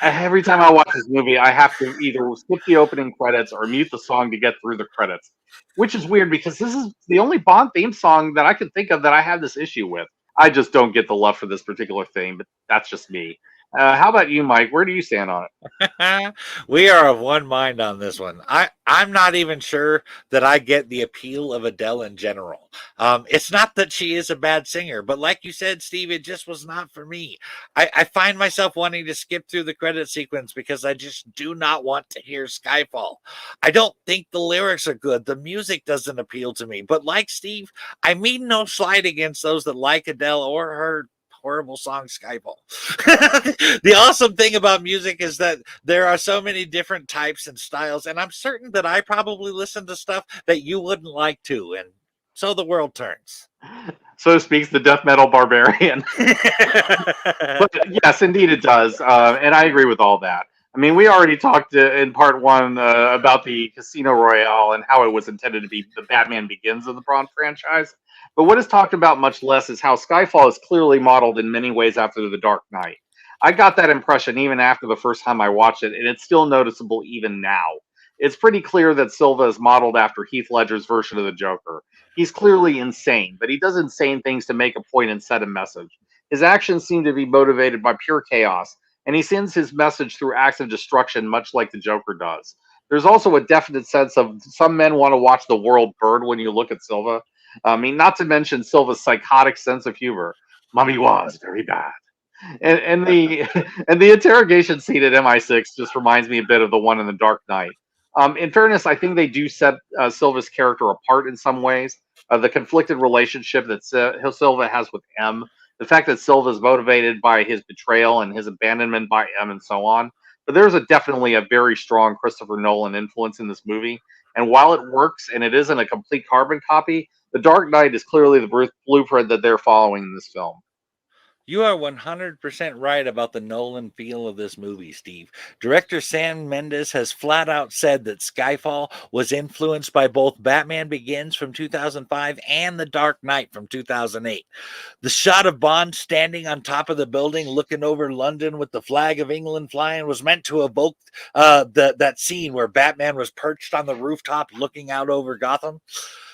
Every time I watch this movie, I have to either skip the opening credits or mute the song to get through the credits, which is weird because this is the only Bond theme song that I can think of that I have this issue with. I just don't get the love for this particular thing, but that's just me. How about you, Mike? Where do you stand on it? We are of one mind on this one. I'm not even sure that I get the appeal of Adele in general. It's not that she is a bad singer, but like you said, Steve, it just was not for me. I find myself wanting to skip through the credit sequence because I just do not want to hear Skyfall. I don't think the lyrics are good. The music doesn't appeal to me. But like Steve, I mean no slight against those that like Adele or her horrible song Skyfall. The awesome thing about music is that there are so many different types and styles, and I'm certain that I probably listen to stuff that you wouldn't like to, and so the world turns. So speaks the death metal barbarian. But yes, indeed it does, and I agree with all that. I mean, we already talked in part one about the Casino Royale and how it was intended to be the Batman Begins of the Bond franchise. But what is talked about much less is how Skyfall is clearly modeled in many ways after The Dark Knight. I got that impression even after the first time I watched it, and it's still noticeable even now. It's pretty clear that Silva is modeled after Heath Ledger's version of the Joker. He's clearly insane, but he does insane things to make a point and set a message. His actions seem to be motivated by pure chaos, and he sends his message through acts of destruction, much like the Joker does. There's also a definite sense of some men want to watch the world burn when you look at Silva. I mean, not to mention Silva's psychotic sense of humor. Mommy was very bad. And the and the interrogation scene at MI6 just reminds me a bit of the one in The Dark Knight. In fairness, I think they do set Silva's character apart in some ways. The conflicted relationship that Silva has with M, the fact that Silva is motivated by his betrayal and his abandonment by M, and so on. But there's definitely a very strong Christopher Nolan influence in this movie. And while it works and it isn't a complete carbon copy, The Dark Knight is clearly the blueprint that they're following in this film. You are 100% right about the Nolan feel of this movie, Steve. Director Sam Mendes has flat out said that Skyfall was influenced by both Batman Begins from 2005 and The Dark Knight from 2008. The shot of Bond standing on top of the building looking over London with the flag of England flying was meant to evoke that scene where Batman was perched on the rooftop looking out over Gotham.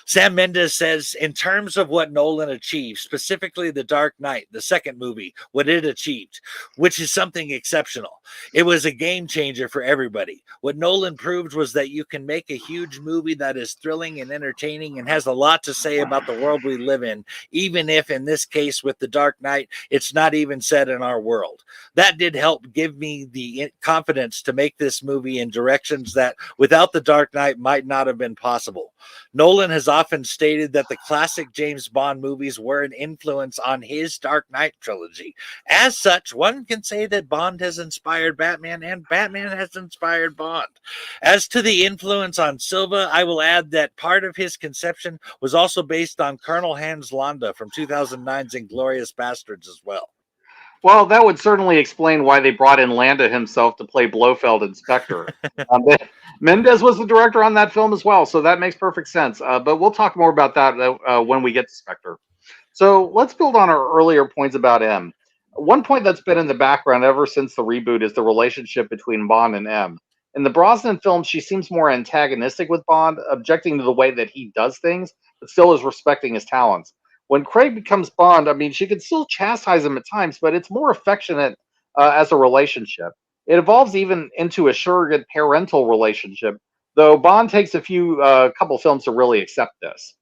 Sam Mendes says, in terms of what Nolan achieved, specifically The Dark Knight, the second movie, what it achieved, which is something exceptional. It was a game changer for everybody. What Nolan proved was that you can make a huge movie that is thrilling and entertaining and has a lot to say about the world we live in, even if, in this case with The Dark Knight, it's not even set in our world. That did help give me the confidence to make this movie in directions that, without The Dark Knight, might not have been possible. Nolan has often stated that the classic James Bond movies were an influence on his Dark Knight trilogy. As such, one can say that Bond has inspired Batman and Batman has inspired Bond. As to the influence on Silva, I will add that part of his conception was also based on Colonel Hans Landa from 2009's Inglourious Bastards as well. Well, that would certainly explain why they brought in Landa himself to play Blofeld in Spectre. Mendes was the director on that film as well, so that makes perfect sense. But we'll talk more about that when we get to Spectre. So let's build on our earlier points about M. One point that's been in the background ever since the reboot is the relationship between Bond and M. In the Brosnan film, she seems more antagonistic with Bond, objecting to the way that he does things, but still is respecting his talents. When Craig becomes Bond, I mean, she can still chastise him at times, but it's more affectionate as a relationship. It evolves even into a surrogate parental relationship, though Bond takes a couple films to really accept this.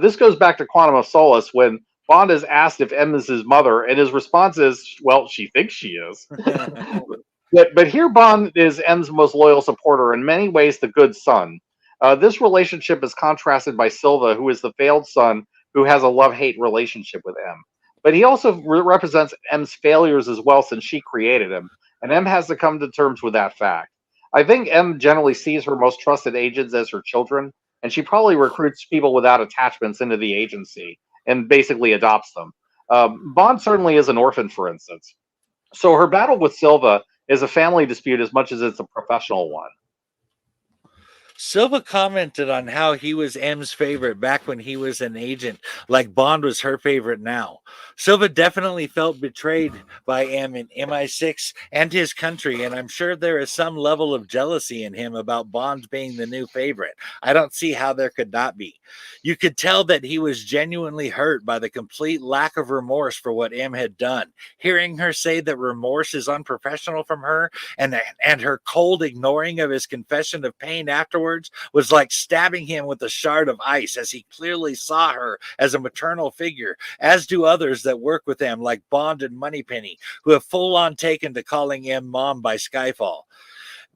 This goes back to Quantum of Solace when Bond is asked if M is his mother, and his response is, well, she thinks she is. But here Bond is M's most loyal supporter, in many ways the good son. This relationship is contrasted by Silva, who is the failed son who has a love-hate relationship with M. But he also represents M's failures as well, since she created him, and M has to come to terms with that fact. I think M generally sees her most trusted agents as her children, and she probably recruits people without attachments into the agency and basically adopts them. Bond certainly is an orphan, for instance. So her battle with Silva is a family dispute as much as it's a professional one. Silva commented on how he was M's favorite back when he was an agent, like Bond was her favorite now. Silva definitely felt betrayed by M in MI6 and his country, and I'm sure there is some level of jealousy in him about Bond being the new favorite. I don't see how there could not be. You could tell that he was genuinely hurt by the complete lack of remorse for what M had done. Hearing her say that remorse is unprofessional from her and her cold ignoring of his confession of pain afterwards was like stabbing him with a shard of ice, as he clearly saw her as a maternal figure, as do others that work with him like Bond and Moneypenny, who have full on taken to calling M mom by Skyfall.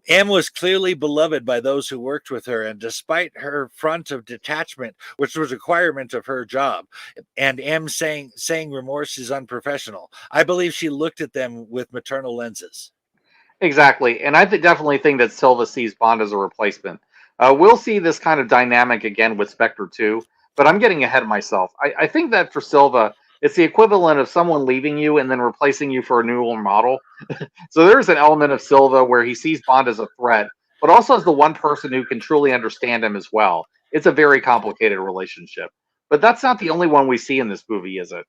M was clearly beloved by those who worked with her, and despite her front of detachment, which was a requirement of her job, and M saying remorse is unprofessional, I believe she looked at them with maternal lenses. Exactly, and definitely think that Silva sees Bond as a replacement. We'll see this kind of dynamic again with Spectre too, but I'm getting ahead of myself. I think that for Silva, it's the equivalent of someone leaving you and then replacing you for a newer model. So there's an element of Silva where he sees Bond as a threat, but also as the one person who can truly understand him as well. It's a very complicated relationship. But that's not the only one we see in this movie, is it?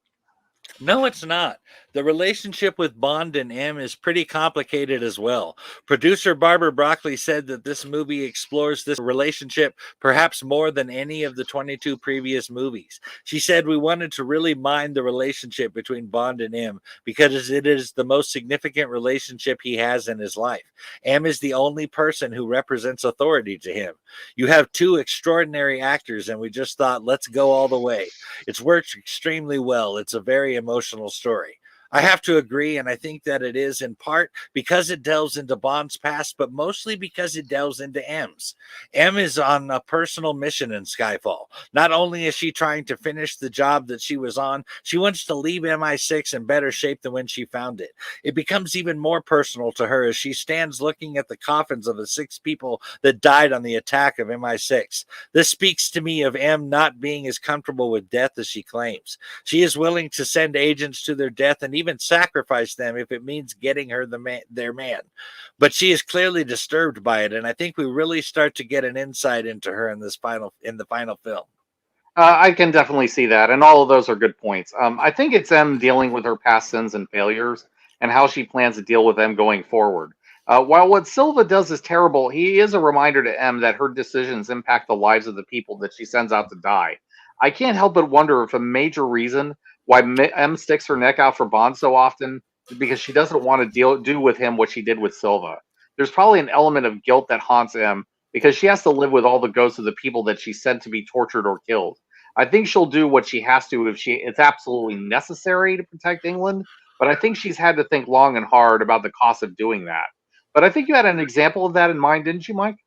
No, it's not. The relationship with Bond and M is pretty complicated as well. Producer Barbara Broccoli said that this movie explores this relationship perhaps more than any of the 22 previous movies. She said we wanted to really mind the relationship between Bond and M because it is the most significant relationship he has in his life. M is the only person who represents authority to him. You have two extraordinary actors, and we just thought, let's go all the way. It's worked extremely well. It's a very emotional story. I have to agree, and I think that it is in part because it delves into Bond's past, but mostly because it delves into M's. M is on a personal mission in Skyfall. Not only is she trying to finish the job that she was on, she wants to leave MI6 in better shape than when she found it. It becomes even more personal to her as she stands looking at the coffins of the 6 people that died on the attack of MI6. This speaks to me of M not being as comfortable with death as she claims. She is willing to send agents to their death and even sacrifice them if it means getting her their man. But she is clearly disturbed by it, and I think we really start to get an insight into her in the final film. I can definitely see that, and all of those are good points. I think it's them dealing with her past sins and failures, and how she plans to deal with them going forward. While what Silva does is terrible, he is a reminder to M that her decisions impact the lives of the people that she sends out to die. I can't help but wonder if a major reason why M sticks her neck out for Bond so often is because she doesn't want to do with him what she did with Silva. There's probably an element of guilt that haunts M because she has to live with all the ghosts of the people that she sent to be tortured or killed. I think she'll do what she has to if it's absolutely necessary to protect England, but I think she's had to think long and hard about the cost of doing that. But I think you had an example of that in mind, didn't you, Mike?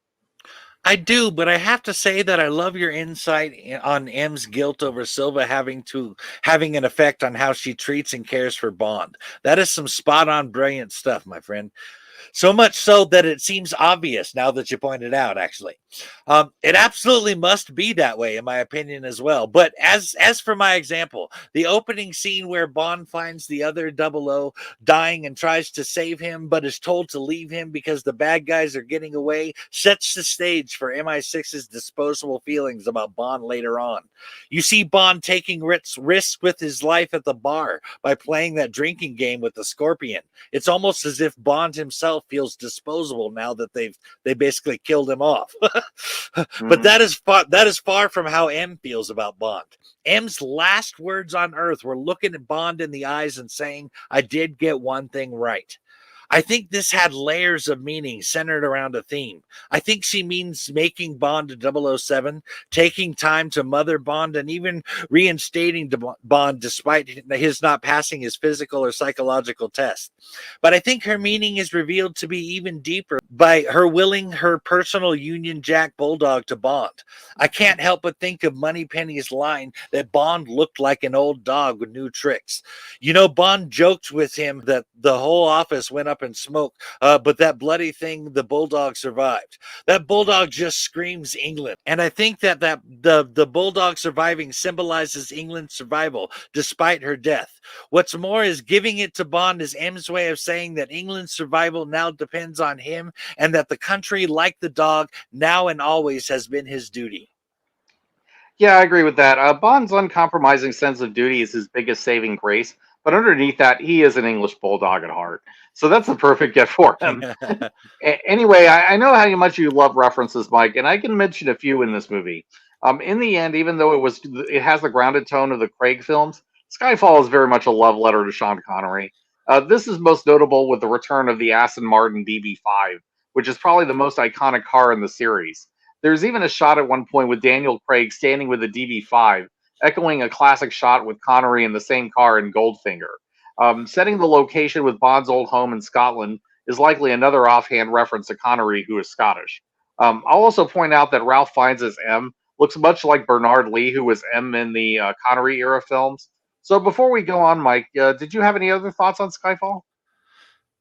I do, but I have to say that I love your insight on M's guilt over Silva having an effect on how she treats and cares for Bond. That is some spot on brilliant stuff, my friend. So much so that it seems obvious now that you pointed out, actually. It absolutely must be that way, in my opinion, as well. But as for my example, the opening scene where Bond finds the other double O dying and tries to save him, but is told to leave him because the bad guys are getting away, sets the stage for MI6's disposable feelings about Bond later on. You see Bond taking risks with his life at the bar by playing that drinking game with the Scorpion. It's almost as if Bond himself feels disposable now that they basically killed him off. But Mm-hmm. that is far from how M feels about Bond. M's last words on Earth were looking at Bond in the eyes and saying, "I did get one thing right." I think this had layers of meaning centered around a theme. I think she means making Bond a 007, taking time to mother Bond, and even reinstating Bond despite his not passing his physical or psychological test. But I think her meaning is revealed to be even deeper by her willing her personal Union Jack Bulldog to Bond. I can't help but think of Moneypenny's line that Bond looked like an old dog with new tricks. You know, Bond joked with him that the whole office went up in smoke, but that bloody thing, the bulldog survived. That bulldog just screams England. And I think that the bulldog surviving symbolizes England's survival despite her death. What's more is giving it to Bond is M's way of saying that England's survival now depends on him and that the country, like the dog, now and always has been his duty. Yeah, I agree with that. Bond's uncompromising sense of duty is his biggest saving grace, but underneath that, he is an English bulldog at heart. So that's the perfect gift for him. Anyway, I know how much you love references, Mike, and I can mention a few in this movie. In the end, even though it has the grounded tone of the Craig films, Skyfall is very much a love letter to Sean Connery. This is most notable with the return of the Aston Martin DB5, which is probably the most iconic car in the series. There's even a shot at one point with Daniel Craig standing with the DB5, echoing a classic shot with Connery in the same car in Goldfinger. Setting the location with Bond's old home in Scotland is likely another offhand reference to Connery, who is Scottish. I'll also point out that Ralph Fiennes as M looks much like Bernard Lee, who was M in the Connery era films. So before we go on, Mike, did you have any other thoughts on Skyfall?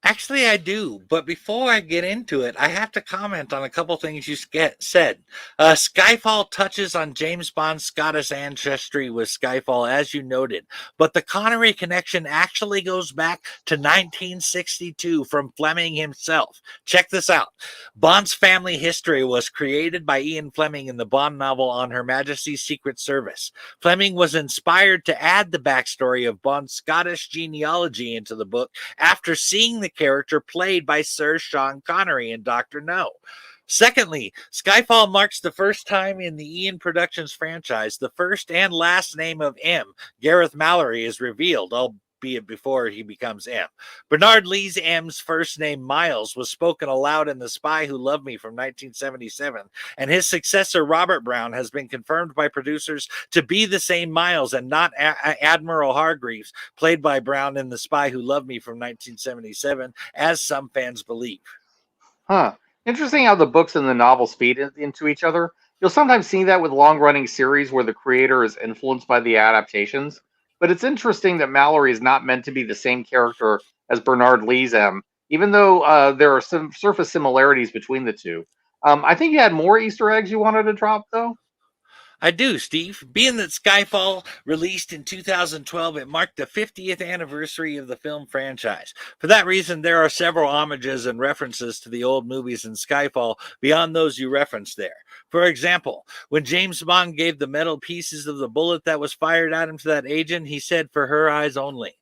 Actually, I do, but before I get into it, I have to comment on a couple things you said. Skyfall touches on James Bond's Scottish ancestry with Skyfall, as you noted, but the Connery connection actually goes back to 1962 from Fleming himself. Check this out. Bond's family history was created by Ian Fleming in the Bond novel On Her Majesty's Secret Service. Fleming was inspired to add the backstory of Bond's Scottish genealogy into the book after seeing the character played by Sir Sean Connery in Dr. No. Secondly, Skyfall marks the first time in the Ian Productions franchise the first and last name of M, Gareth Mallory, is revealed, albeit before he becomes M. Bernard Lee's M's first name, Miles, was spoken aloud in The Spy Who Loved Me from 1977, and his successor, Robert Brown, has been confirmed by producers to be the same Miles and not Admiral Hargreaves, played by Brown in The Spy Who Loved Me from 1977, as some fans believe. Huh. Interesting how the books and the novels feed into each other. You'll sometimes see that with long running series where the creator is influenced by the adaptations. But it's interesting that Mallory is not meant to be the same character as Bernard Lee's M, even though there are some surface similarities between the two. I think you had more Easter eggs you wanted to drop, though. I do, Steve. Being that Skyfall released in 2012, it marked the 50th anniversary of the film franchise. For that reason, there are several homages and references to the old movies in Skyfall beyond those you referenced there. For example, when James Bond gave the metal pieces of the bullet that was fired at him to that agent, he said, "For her eyes only."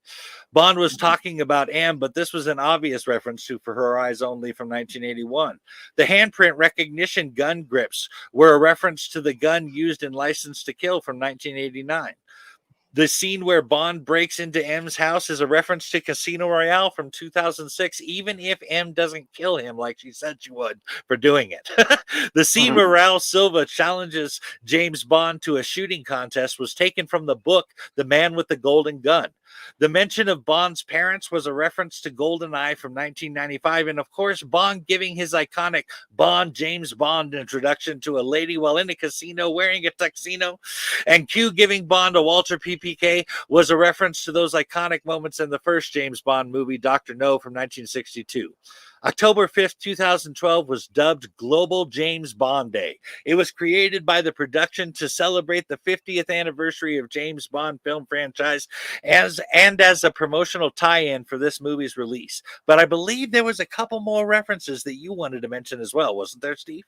Bond was talking about M, but this was an obvious reference to For Her Eyes Only from 1981. The handprint recognition gun grips were a reference to the gun used in License to Kill from 1989. The scene where Bond breaks into M's house is a reference to Casino Royale from 2006, even if M doesn't kill him like she said she would for doing it. The scene where Raul Silva challenges James Bond to a shooting contest was taken from the book The Man with the Golden Gun. The mention of Bond's parents was a reference to GoldenEye from 1995, and of course, Bond giving his iconic Bond James Bond introduction to a lady while in a casino wearing a tuxedo, and Q giving Bond a Walter PPK was a reference to those iconic moments in the first James Bond movie, Dr. No, from 1962. October 5th, 2012 was dubbed Global James Bond Day. It was created by the production to celebrate the 50th anniversary of James Bond film franchise as a promotional tie-in for this movie's release. But I believe there was a couple more references that you wanted to mention as well, wasn't there, Steve?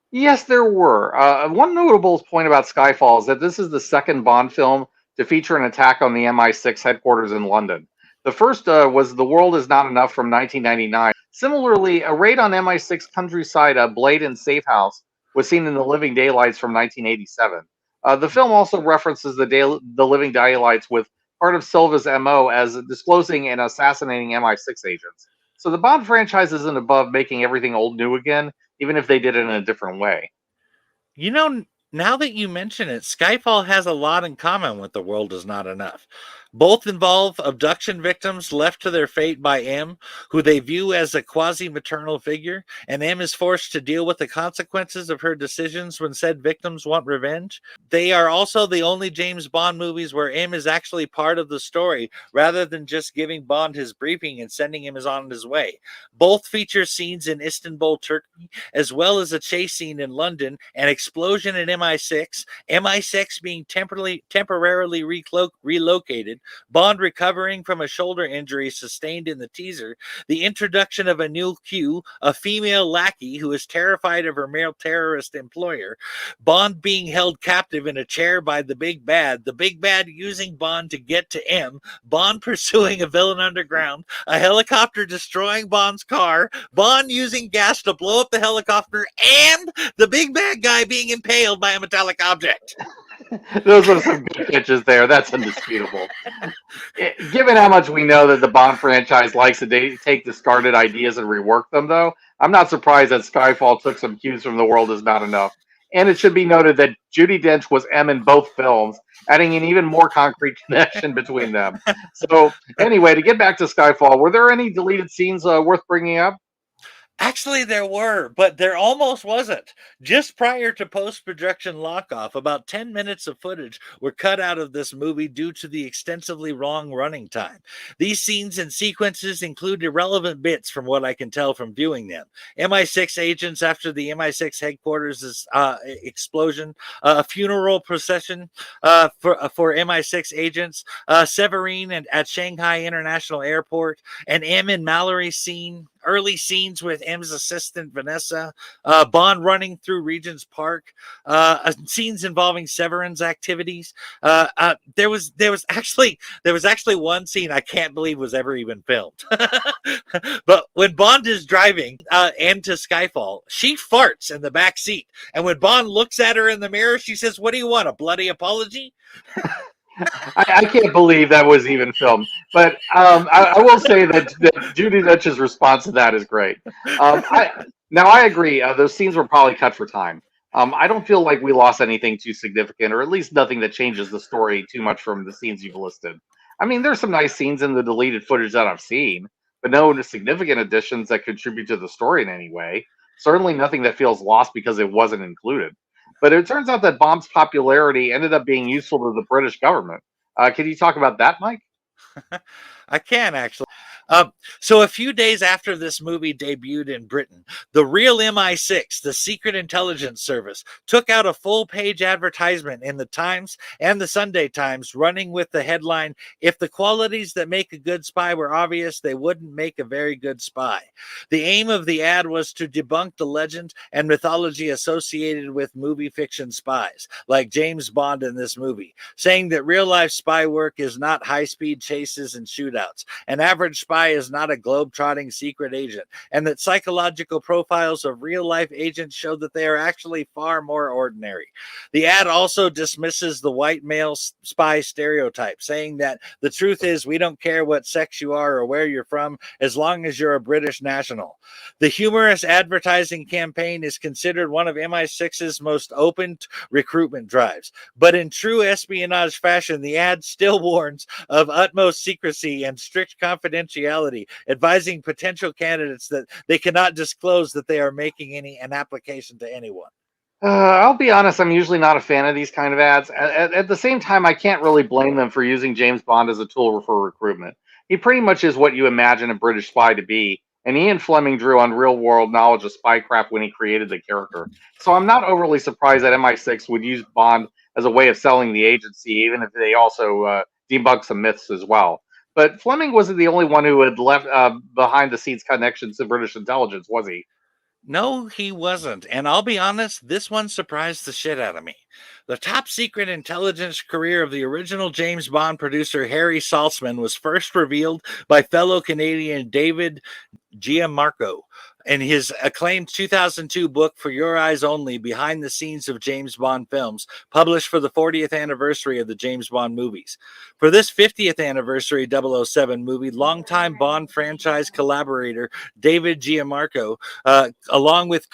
Yes, there were. One notable point about Skyfall is that this is the second Bond film to feature an attack on the MI6 headquarters in London. The first was The World Is Not Enough from 1999. Similarly, a raid on MI6 countryside Blade and Safe House was seen in The Living Daylights from 1987. The film also references the Living Daylights with part of Silva's MO as disclosing and assassinating MI6 agents. So the Bond franchise isn't above making everything old new again, even if they did it in a different way. You know, now that you mention it, Skyfall has a lot in common with The World Is Not Enough. Both involve abduction victims left to their fate by M, who they view as a quasi maternal figure, and M is forced to deal with the consequences of her decisions when said victims want revenge. They are also the only James Bond movies where M is actually part of the story rather than just giving Bond his briefing and sending him on his way. Both feature scenes in Istanbul, Turkey, as well as a chase scene in London, an explosion in MI6, MI6 being temporarily relocated, Bond recovering from a shoulder injury sustained in the teaser, the introduction of a new Q, a female lackey who is terrified of her male terrorist employer, Bond being held captive in a chair by the big bad using Bond to get to M, Bond pursuing a villain underground, a helicopter destroying Bond's car, Bond using gas to blow up the helicopter, and the big bad guy being impaled by a metallic object. Those are some good pitches there. That's indisputable. Given how much we know that the Bond franchise likes to take discarded ideas and rework them, though, I'm not surprised that Skyfall took some cues from The World Is Not Enough. And it should be noted that Judi Dench was M in both films, adding an even more concrete connection between them. So, anyway, to get back to Skyfall, were there any deleted scenes worth bringing up? Actually, there were, but there almost wasn't. Just prior to post production lockoff, about 10 minutes of footage were cut out of this movie due to the extensively long running time. These scenes and sequences include irrelevant bits from what I can tell from viewing them. MI6 agents after the MI6 headquarters explosion, a funeral procession for MI6 agents, Severine at Shanghai International Airport, an M and Mallory scene, early scenes with M's assistant Vanessa, Bond running through Regent's Park, scenes involving Severin's activities. There was actually one scene I can't believe was ever even filmed. But when Bond is driving into Skyfall, she farts in the back seat, and when Bond looks at her in the mirror, she says, "What do you want? A bloody apology?" I can't believe that was even filmed. But I will say that Judi Dench's response to that is great. I agree. Those scenes were probably cut for time. I don't feel like we lost anything too significant, or at least nothing that changes the story too much from the scenes you've listed. I mean, there's some nice scenes in the deleted footage that I've seen, but no significant additions that contribute to the story in any way. Certainly nothing that feels lost because it wasn't included. But it turns out that Bond's popularity ended up being useful to the British government. Can you talk about that, Mike? I can actually. So a few days after this movie debuted in Britain, the real MI6, the Secret Intelligence Service, took out a full-page advertisement in the Times and the Sunday Times, running with the headline, "If the qualities that make a good spy were obvious, they wouldn't make a very good spy." The aim of the ad was to debunk the legend and mythology associated with movie fiction spies, like James Bond in this movie, saying that real-life spy work is not high-speed chases and shootouts. An average spy is not a globe-trotting secret agent, and that psychological profiles of real-life agents show that they are actually far more ordinary. The ad also dismisses the white male spy stereotype, saying that the truth is we don't care what sex you are or where you're from as long as you're a British national. The humorous advertising campaign is considered one of MI6's most open recruitment drives, but in true espionage fashion, the ad still warns of utmost secrecy and strict confidentiality, advising potential candidates that they cannot disclose that they are making an application to anyone. I'll be honest, I'm usually not a fan of these kind of ads. At the same time, I can't really blame them for using James Bond as a tool for recruitment. He pretty much is what you imagine a British spy to be, and Ian Fleming drew on real world knowledge of spycraft when he created the character. So I'm not overly surprised that MI6 would use Bond as a way of selling the agency, even if they also debunk some myths as well. But Fleming wasn't the only one who had left behind the scenes connections to British intelligence, was he? No, he wasn't. And I'll be honest, this one surprised the shit out of me. The top secret intelligence career of the original James Bond producer Harry Saltzman was first revealed by fellow Canadian David Gianmarco in his acclaimed 2002 book For Your Eyes Only, Behind the Scenes of James Bond Films, published for the 40th anniversary of the James Bond movies. For this 50th anniversary 007 movie, longtime Bond franchise collaborator David Gianmarco, along with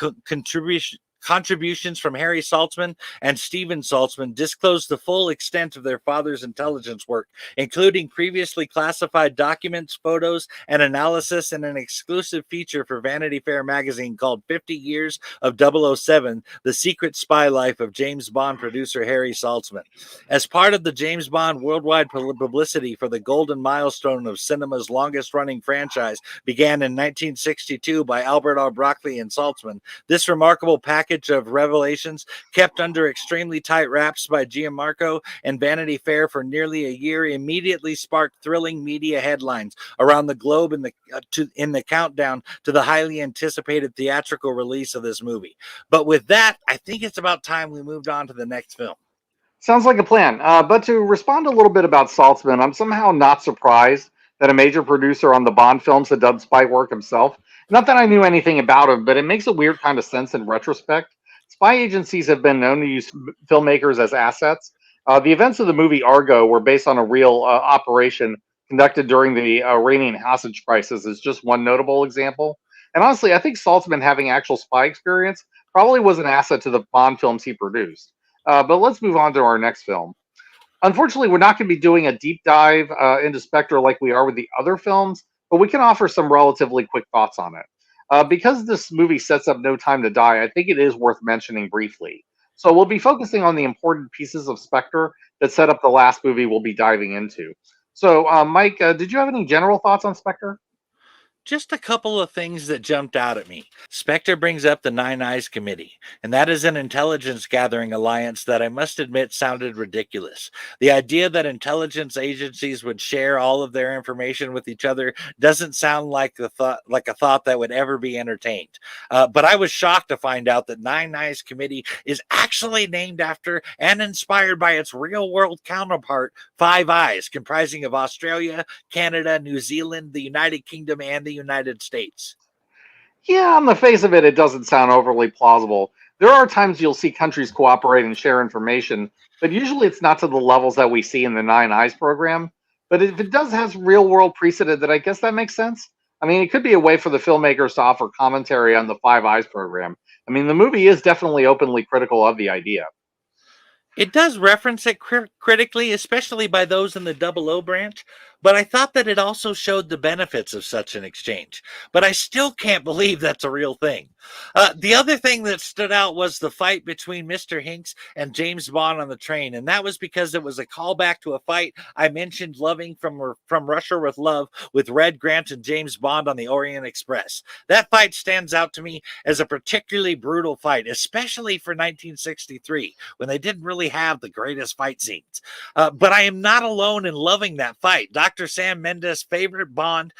contributions from Harry Saltzman and Steven Saltzman disclosed the full extent of their father's intelligence work, including previously classified documents, photos, and analysis in an exclusive feature for Vanity Fair magazine called 50 Years of 007, The Secret Spy Life of James Bond producer Harry Saltzman. As part of the James Bond worldwide publicity for the golden milestone of cinema's longest-running franchise began in 1962 by Albert R. Broccoli and Saltzman, this remarkable package of revelations, kept under extremely tight wraps by Gianmarco and Vanity Fair for nearly a year, immediately sparked thrilling media headlines around the globe in the countdown to the highly anticipated theatrical release of this movie. But with that, I think it's about time we moved on to the next film. Sounds like a plan. But to respond a little bit about Saltzman, I'm somehow not surprised that a major producer on the Bond films had done spy work himself. Not that I knew anything about him, but it makes a weird kind of sense in retrospect. Spy agencies have been known to use filmmakers as assets. The events of the movie Argo were based on a real operation conducted during the Iranian hostage crisis, is just one notable example. And honestly, I think Saltzman having actual spy experience probably was an asset to the Bond films he produced. But let's move on to our next film. Unfortunately, we're not going to be doing a deep dive into Spectre like we are with the other films, but we can offer some relatively quick thoughts on it. Because this movie sets up No Time to Die, I think it is worth mentioning briefly. So we'll be focusing on the important pieces of Spectre that set up the last movie we'll be diving into. So, Mike, did you have any general thoughts on Spectre? Just a couple of things that jumped out at me. Spectre brings up the Nine Eyes Committee, and that is an intelligence gathering alliance that I must admit sounded ridiculous. The idea that intelligence agencies would share all of their information with each other doesn't sound like a thought that would ever be entertained. But I was shocked to find out that Nine Eyes Committee is actually named after and inspired by its real-world counterpart, Five Eyes, comprising of Australia, Canada, New Zealand, the United Kingdom, and the United States. Yeah, on the face of it, it doesn't sound overly plausible. There are times you'll see countries cooperate and share information, but usually it's not to the levels that we see in the Nine Eyes program. But if it does have real world precedent, then I guess that makes sense. I mean, it could be a way for the filmmakers to offer commentary on the Five Eyes program. I mean, the movie is definitely openly critical of the idea. It does reference it critically, especially by those in the Double O branch, but I thought that it also showed the benefits of such an exchange. But I still can't believe that's a real thing. The other thing that stood out was the fight between Mr. Hinks and James Bond on the train, and that was because it was a callback to a fight I mentioned loving from Russia with Love with Red Grant and James Bond on the Orient Express. That fight stands out to me as a particularly brutal fight, especially for 1963, when they didn't really have the greatest fight scenes. But I am not alone in loving that fight. Dr. Sam Mendes' favorite Bond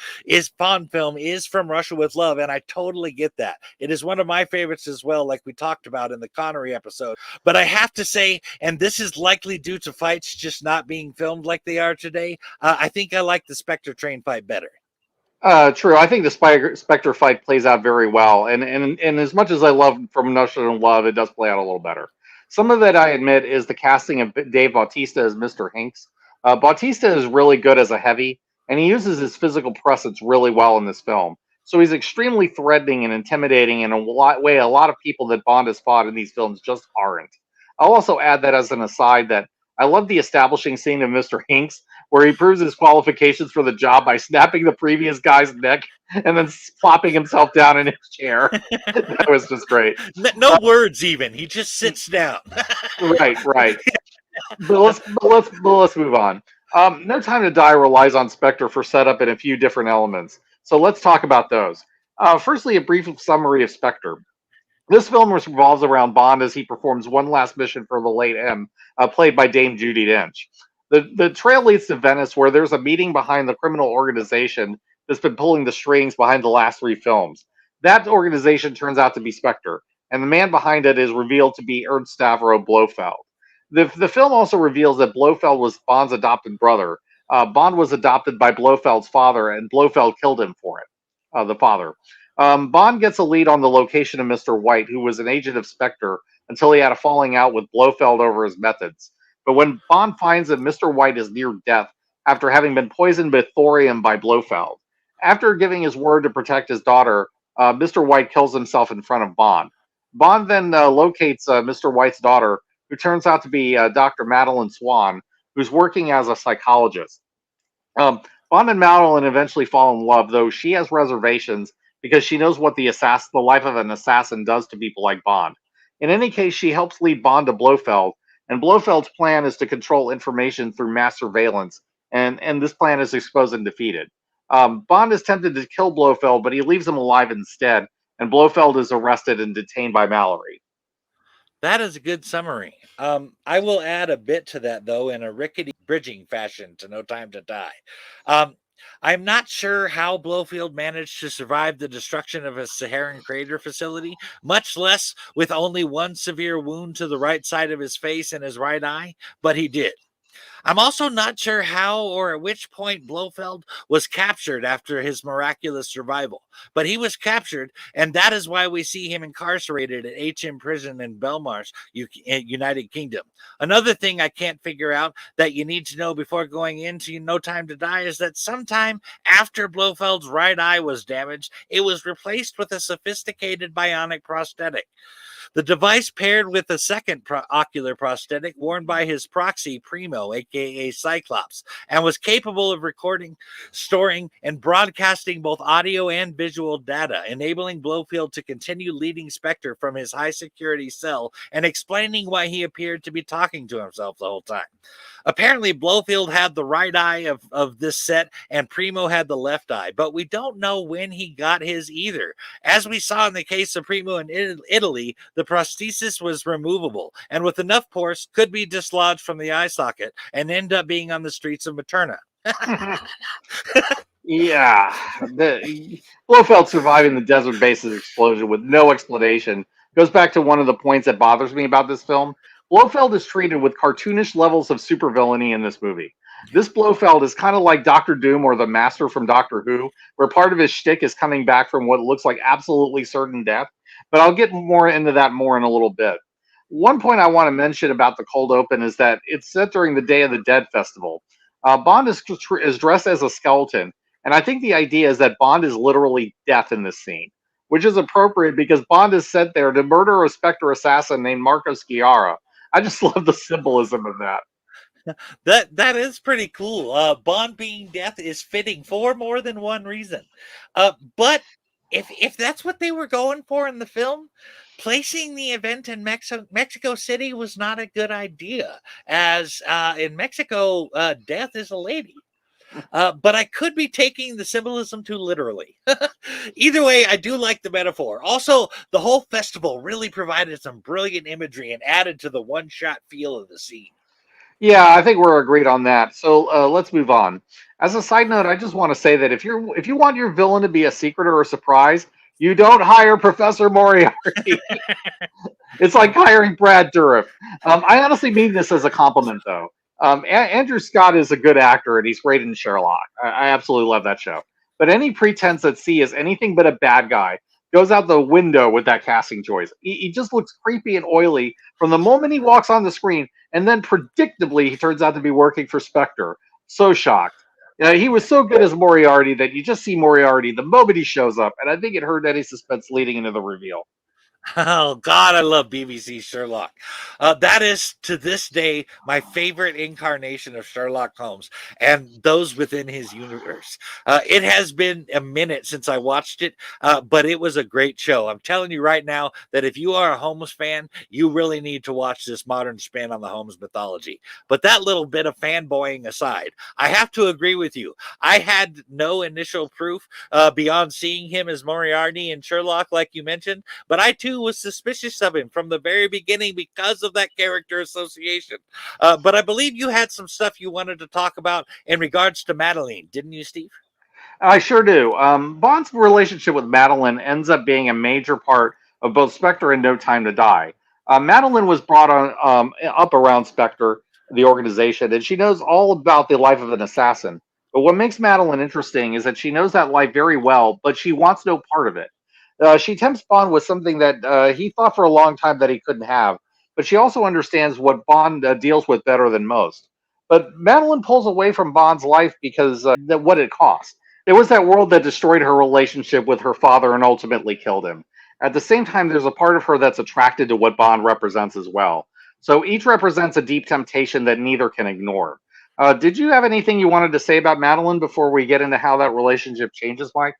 film is From Russia with Love, and I totally get that. It is one of my favorites as well, like we talked about in the Connery episode. But I have to say, and this is likely due to fights just not being filmed like they are today, I think I like the Spectre train fight better. True. I think the Spectre fight plays out very well, and as much as I love From Russia with Love, it does play out a little better. Some of it, I admit, is the casting of Dave Bautista as Mr. Hinks. Bautista is really good as a heavy, and he uses his physical presence really well in this film. So he's extremely threatening and intimidating in a way a lot of people that Bond has fought in these films just aren't. I'll also add that as an aside that I love the establishing scene of Mr. Hinks where he proves his qualifications for the job by snapping the previous guy's neck and then plopping himself down in his chair. That was just great. No words even. He just sits down. Right, right. But let's move on. No Time to Die relies on Spectre for setup in a few different elements. So let's talk about those. Firstly, a brief summary of Spectre. This film revolves around Bond as he performs one last mission for the late M, played by Dame Judi Dench. The trail leads to Venice, where there's a meeting behind the criminal organization that's been pulling the strings behind the last three films. That organization turns out to be Spectre, and the man behind it is revealed to be Ernst Stavro Blofeld. The film also reveals that Blofeld was Bond's adopted brother. Bond was adopted by Blofeld's father, and Blofeld killed him for it, the father. Bond gets a lead on the location of Mr. White, who was an agent of Spectre, until he had a falling out with Blofeld over his methods. But when Bond finds that Mr. White is near death after having been poisoned with thorium by Blofeld, after giving his word to protect his daughter, Mr. White kills himself in front of Bond. Bond then locates Mr. White's daughter, who turns out to be Dr. Madeline Swan, who's working as a psychologist. Um, Bond and Madeline eventually fall in love, though she has reservations because she knows what the life of an assassin does to people like Bond. In any case, she helps lead Bond to Blofeld, and Blofeld's plan is to control information through mass surveillance, and this plan is exposed and defeated. Bond is tempted to kill Blofeld, but he leaves him alive instead, and Blofeld is arrested and detained by Mallory. That is a good summary. I will add a bit to that, though, in a rickety bridging fashion to No Time to Die. Um, I'm not sure how Blofeld managed to survive the destruction of a Saharan crater facility, much less with only one severe wound to the right side of his face and his right eye, but he did. I'm also not sure how or at which point Blofeld was captured after his miraculous survival, but he was captured, and that is why we see him incarcerated at HM Prison in Belmarsh, United Kingdom. Another thing I can't figure out that you need to know before going into No Time to Die is that sometime after Blofeld's right eye was damaged, it was replaced with a sophisticated bionic prosthetic. The device paired with a second ocular prosthetic worn by his proxy, Primo, aka Cyclops, and was capable of recording, storing, and broadcasting both audio and visual data, enabling Blofeld to continue leading Spectre from his high security cell and explaining why he appeared to be talking to himself the whole time. Apparently, Blofeld had the right eye of this set, and Primo had the left eye, but we don't know when he got his either. As we saw in the case of Primo in Italy, the prosthesis was removable, and with enough force, could be dislodged from the eye socket and end up being on the streets of Materna. Yeah, the Blofeld surviving the desert base's explosion with no explanation goes back to one of the points that bothers me about this film. Blofeld is treated with cartoonish levels of supervillainy in this movie. This Blofeld is kind of like Doctor Doom or the Master from Doctor Who, where part of his shtick is coming back from what looks like absolutely certain death. But I'll get more into that more in a little bit. One point I want to mention about the cold open is that it's set during the Day of the Dead festival. Bond is dressed as a skeleton, and I think the idea is that Bond is literally death in this scene, which is appropriate because Bond is sent there to murder a Spectre assassin named Marco Sciarra. I just love the symbolism of that. That is pretty cool. Bond being death is fitting for more than one reason. But if that's what they were going for in the film, placing the event in Mexico City was not a good idea, as in Mexico, death is a lady. But I could be taking the symbolism too literally. Either way, I do like the metaphor. Also, the whole festival really provided some brilliant imagery and added to the one-shot feel of the scene. Yeah, I think we're agreed on that. So let's move on. As a side note, I just want to say that if you want your villain to be a secret or a surprise, you don't hire Professor Moriarty. It's like hiring Brad Dourif. I honestly mean this as a compliment, though. Andrew Scott is a good actor, and he's great in Sherlock. I absolutely love that show. But any pretense that C is anything but a bad guy goes out the window with that casting choice. He just looks creepy and oily from the moment he walks on the screen, and then predictably he turns out to be working for Spectre. So shocked. He was so good as Moriarty that you just see Moriarty the moment he shows up, and I think it hurt any suspense leading into the reveal. Oh God, I love BBC Sherlock. That is to this day my favorite incarnation of Sherlock Holmes, and those within his universe. It has been a minute since I watched it, but it was a great show. I'm telling you right now that if you are a Holmes fan, you really need to watch this modern spin on the Holmes mythology. But that little bit of fanboying aside, I have to agree with you. I had no initial proof beyond seeing him as Moriarty in Sherlock, like you mentioned, but I too was suspicious of him from the very beginning because of that character association. But I believe you had some stuff you wanted to talk about in regards to Madeline, didn't you, Steve? I sure do. Bond's relationship with Madeline ends up being a major part of both Spectre and No Time to Die. Madeline was brought on up around Spectre, the organization, and she knows all about the life of an assassin. But what makes Madeline interesting is that she knows that life very well, but she wants no part of it. She tempts Bond with something that he thought for a long time that he couldn't have, but she also understands what Bond deals with better than most. But Madeline pulls away from Bond's life because what it cost. It was that world that destroyed her relationship with her father and ultimately killed him. At the same time, there's a part of her that's attracted to what Bond represents as well. So each represents a deep temptation that neither can ignore. Did you have anything you wanted to say about Madeline before we get into how that relationship changes, Mike?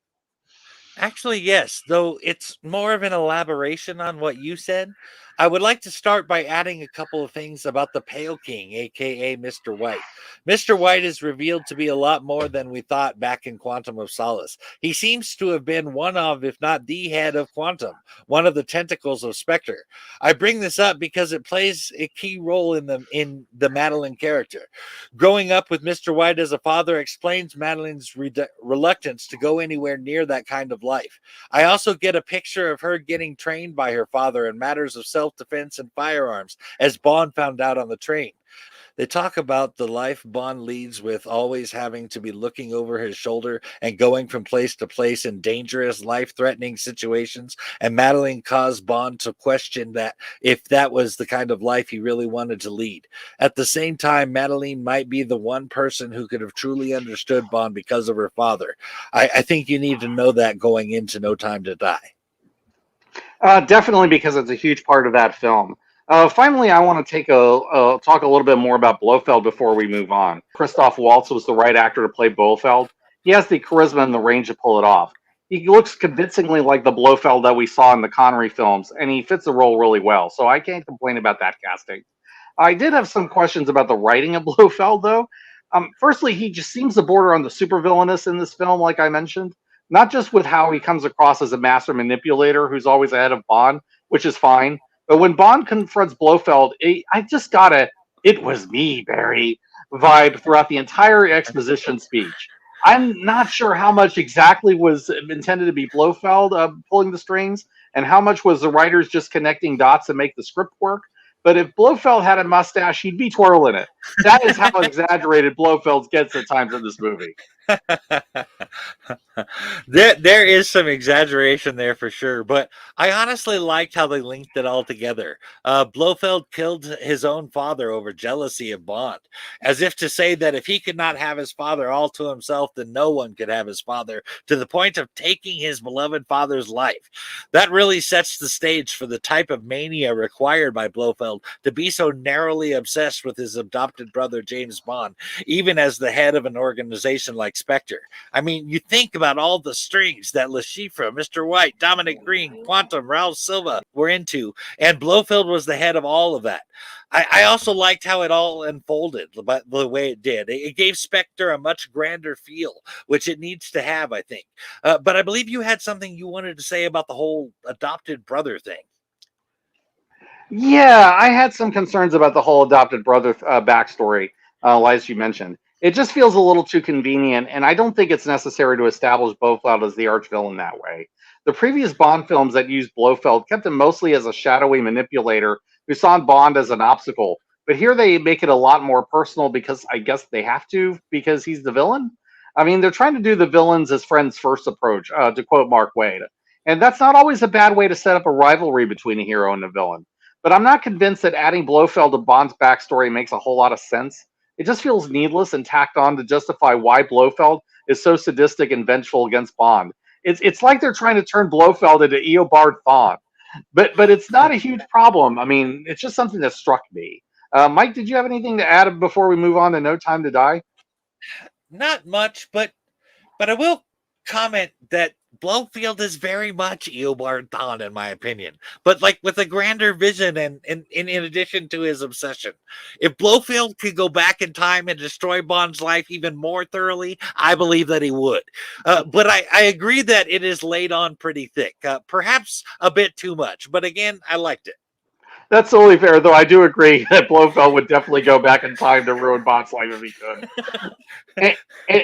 Actually, yes, though it's more of an elaboration on what you said. I would like to start by adding a couple of things about the Pale King, aka Mr. White. Mr. White is revealed to be a lot more than we thought back in Quantum of Solace. He seems to have been one of, if not the head of Quantum, one of the tentacles of Spectre. I bring this up because it plays a key role in the Madeline character. Growing up with Mr. White as a father explains Madeline's reluctance to go anywhere near that kind of life. I also get a picture of her getting trained by her father in matters of self defense and firearms, as Bond found out on the train. They talk about the life Bond leads with always having to be looking over his shoulder and going from place to place in dangerous, life threatening situations. And Madeline caused Bond to question that if that was the kind of life he really wanted to lead. At the same time, Madeline might be the one person who could have truly understood Bond because of her father. I think you need to know that going into No Time to Die. Definitely, because it's a huge part of that film. Finally, I want to talk a little bit more about Blofeld before we move on. Christoph Waltz was the right actor to play Blofeld. He has the charisma and the range to pull it off. He looks convincingly like the Blofeld that we saw in the Connery films, and he fits the role really well. So I can't complain about that casting. I did have some questions about the writing of Blofeld, though. Firstly, he just seems to border on the supervillainous in this film, like I mentioned, not just with how he comes across as a master manipulator who's always ahead of Bond, which is fine, but when Bond confronts Blofeld, I just got a "it was me, Barry" vibe throughout the entire exposition speech. I'm not sure how much exactly was intended to be Blofeld pulling the strings, and how much was the writers just connecting dots to make the script work. But if Blofeld had a mustache, he'd be twirling it. That is how exaggerated Blofeld gets at times in this movie. there is some exaggeration there for sure, but I honestly liked how they linked it all together. Blofeld killed his own father over jealousy of Bond, as if to say that if he could not have his father all to himself, then no one could have his father, to the point of taking his beloved father's life. That really sets the stage for the type of mania required by Blofeld to be so narrowly obsessed with his adopted brother James Bond, even as the head of an organization like Spectre. I mean, you think about all the strings that Le Chiffre, Mr. White, Dominic Green, Quantum, Raul Silva were into, and Blofeld was the head of all of that. I also liked how it all unfolded, but the way it did. It gave Spectre a much grander feel, which it needs to have, I think. But I believe you had something you wanted to say about the whole adopted brother thing. Yeah, I had some concerns about the whole adopted brother backstory, as you mentioned. It just feels a little too convenient, and I don't think it's necessary to establish Blofeld as the arch villain that way. The previous Bond films that used Blofeld kept him mostly as a shadowy manipulator who saw Bond as an obstacle. But here they make it a lot more personal because I guess they have to, because he's the villain. I mean, they're trying to do the villains as friends first approach, to quote Mark Wade. And that's not always a bad way to set up a rivalry between a hero and a villain. But I'm not convinced that adding Blofeld to Bond's backstory makes a whole lot of sense. It just feels needless and tacked on to justify why Blofeld is so sadistic and vengeful against Bond. It's like they're trying to turn Blofeld into Eobard Thawne. But it's not a huge problem. I mean, it's just something that struck me. Mike, did you have anything to add before we move on to No Time to Die? Not much, but I will comment that Blowfield is very much Eobard Thawne, in my opinion, but like with a grander vision and in addition to his obsession. If Blowfield could go back in time and destroy Bond's life even more thoroughly, I believe that he would. But I agree that it is laid on pretty thick, perhaps a bit too much. But again, I liked it. That's totally fair, though I do agree that Blofeld would definitely go back in time to ruin Bond's life if he could.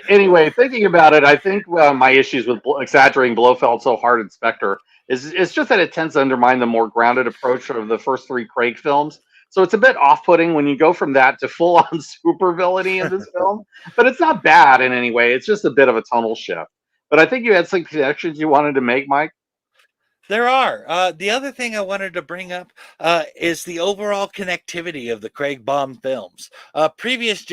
Anyway, thinking about it, I think my issues with exaggerating Blofeld so hard in Spectre is it's just that it tends to undermine the more grounded approach of the first three Craig films. So it's a bit off-putting when you go from that to full-on supervillainy in this film. But it's not bad in any way. It's just a bit of a tonal shift. But I think you had some connections you wanted to make, Mike. There are. The other thing I wanted to bring up is the overall connectivity of the Craig Bond films. Previous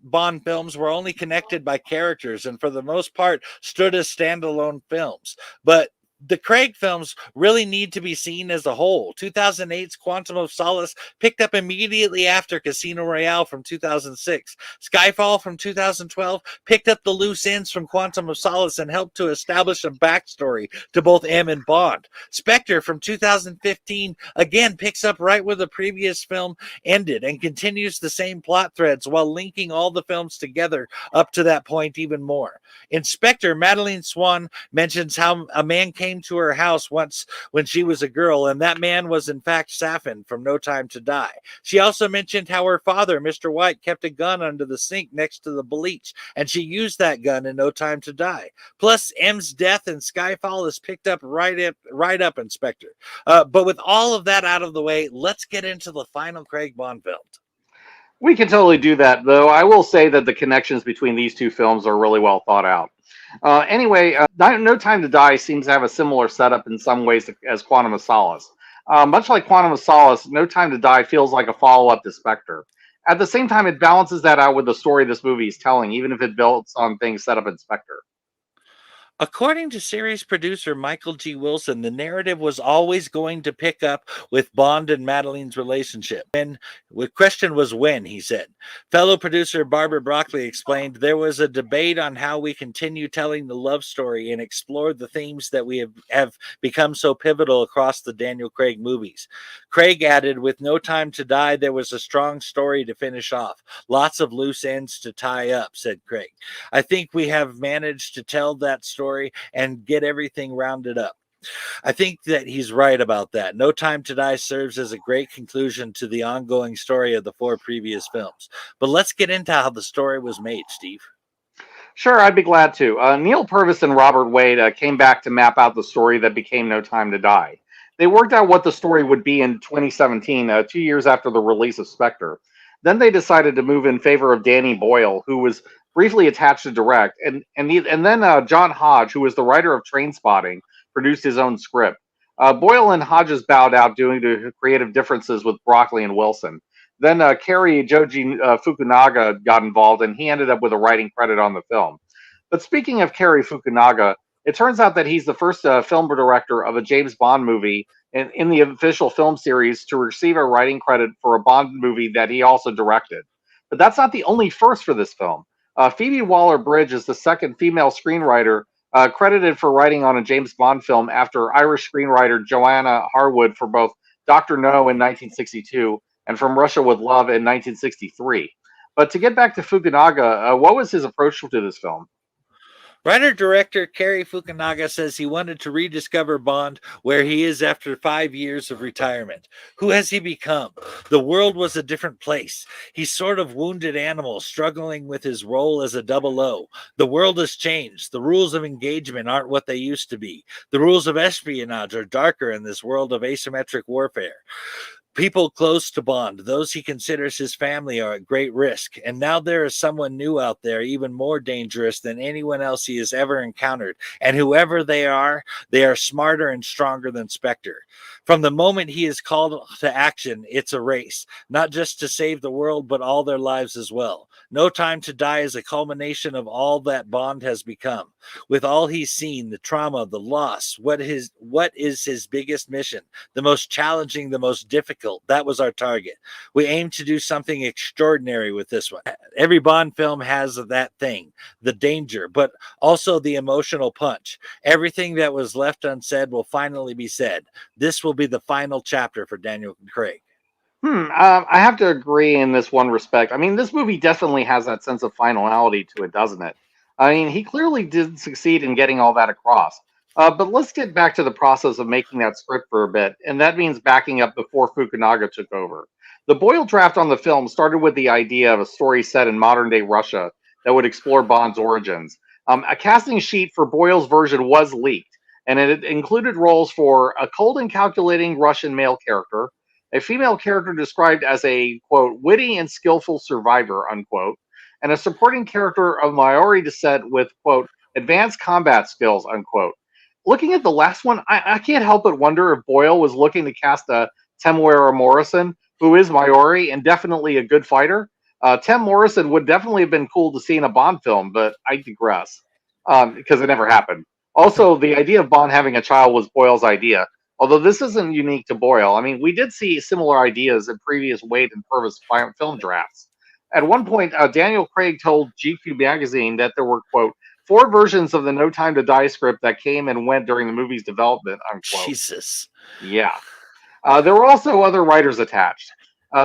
Bond films were only connected by characters and, for the most part, stood as standalone films. But The Craig films really need to be seen as a whole. 2008's Quantum of Solace picked up immediately after Casino Royale from 2006. Skyfall from 2012 picked up the loose ends from Quantum of Solace and helped to establish a backstory to both M and Bond. Spectre from 2015 again picks up right where the previous film ended and continues the same plot threads while linking all the films together up to that point even more. In Spectre, Madeline Swan mentions how a man came to her house once when she was a girl, and that man was in fact Safin from No Time to Die. She also mentioned how her father, Mr. White, kept a gun under the sink next to the bleach, and she used that gun in No Time to Die. Plus, M's death in Skyfall is picked up right up in Spectre. But with all of that out of the way, let's get into the final Craig Bond film. We can totally do that, though I will say that the connections between these two films are really well thought out. Anyway, No Time to Die seems to have a similar setup in some ways as Quantum of Solace. Much like Quantum of Solace, No Time to Die feels like a follow-up to Spectre. At the same time, it balances that out with the story this movie is telling, even if it builds on things set up in Spectre. According to series producer Michael G. Wilson, the narrative was always going to pick up with Bond and Madeline's relationship. And the question was when, he said. Fellow producer Barbara Broccoli explained there was a debate on how we continue telling the love story and explore the themes that we have become so pivotal across the Daniel Craig movies. Craig added, with No Time to Die, there was a strong story to finish off. Lots of loose ends to tie up, said Craig. I think we have managed to tell that story and get everything rounded up. I think that he's right about that. No Time to Die serves as a great conclusion to the ongoing story of the four previous films. But let's get into how the story was made, Steve. Sure, I'd be glad to. Neil Purvis and Robert Wade came back to map out the story that became No Time to Die. They worked out what the story would be in 2017, 2 years after the release of Spectre. Then they decided to move in favor of Danny Boyle, who was briefly attached to direct, and then John Hodge, who was the writer of Trainspotting, produced his own script. Boyle and Hodges bowed out due to creative differences with Broccoli and Wilson. Then Cary Joji Fukunaga got involved, and he ended up with a writing credit on the film. But speaking of Cary Fukunaga, it turns out that he's the first film director of a James Bond movie in the official film series to receive a writing credit for a Bond movie that he also directed. But that's not the only first for this film. Phoebe Waller-Bridge is the second female screenwriter credited for writing on a James Bond film after Irish screenwriter Joanna Harwood for both Dr. No in 1962 and From Russia with Love in 1963. But to get back to Fukunaga, what was his approach to this film? Writer-director Cary Fukunaga says he wanted to rediscover Bond where he is after 5 years of retirement. Who has he become? The world was a different place. He's sort of wounded animal struggling with his role as a double O. The world has changed. The rules of engagement aren't what they used to be. The rules of espionage are darker in this world of asymmetric warfare. People close to Bond, those he considers his family, are at great risk. And now there is someone new out there, even more dangerous than anyone else he has ever encountered. And whoever they are smarter and stronger than Spectre. From the moment he is called to action, it's a race, not just to save the world, but all their lives as well. No Time to Die is a culmination of all that Bond has become. With all he's seen, the trauma, the loss, what is his biggest mission? The most challenging, the most difficult. That was our target. We aim to do something extraordinary with this one. Every Bond film has that thing, the danger, but also the emotional punch. Everything that was left unsaid will finally be said. This will be the final chapter for Daniel Craig. I have to agree in this one respect. I mean, this movie definitely has that sense of finality to it, doesn't it? I mean, he clearly did succeed in getting all that across. But let's get back to the process of making that script for a bit, and that means backing up before Fukunaga took over. The Boyle draft on the film started with the idea of a story set in modern day Russia that would explore Bond's origins. A casting sheet for Boyle's version was leaked, and it included roles for a cold and calculating Russian male character, a female character described as a, quote, witty and skillful survivor, unquote, and a supporting character of Maori descent with, quote, advanced combat skills, unquote. Looking at the last one, I can't help but wonder if Boyle was looking to cast a Temuera Morrison, who is Maori and definitely a good fighter. Tem Morrison would definitely have been cool to see in a Bond film, but I digress because it never happened. Also, the idea of Bond having a child was Boyle's idea, although this isn't unique to Boyle. I mean, we did see similar ideas in previous Wade and Purvis film drafts. At one point, Daniel Craig told GQ magazine that there were, quote, four versions of the No Time to Die script that came and went during the movie's development, unquote. Jesus. Yeah. There were also other writers attached.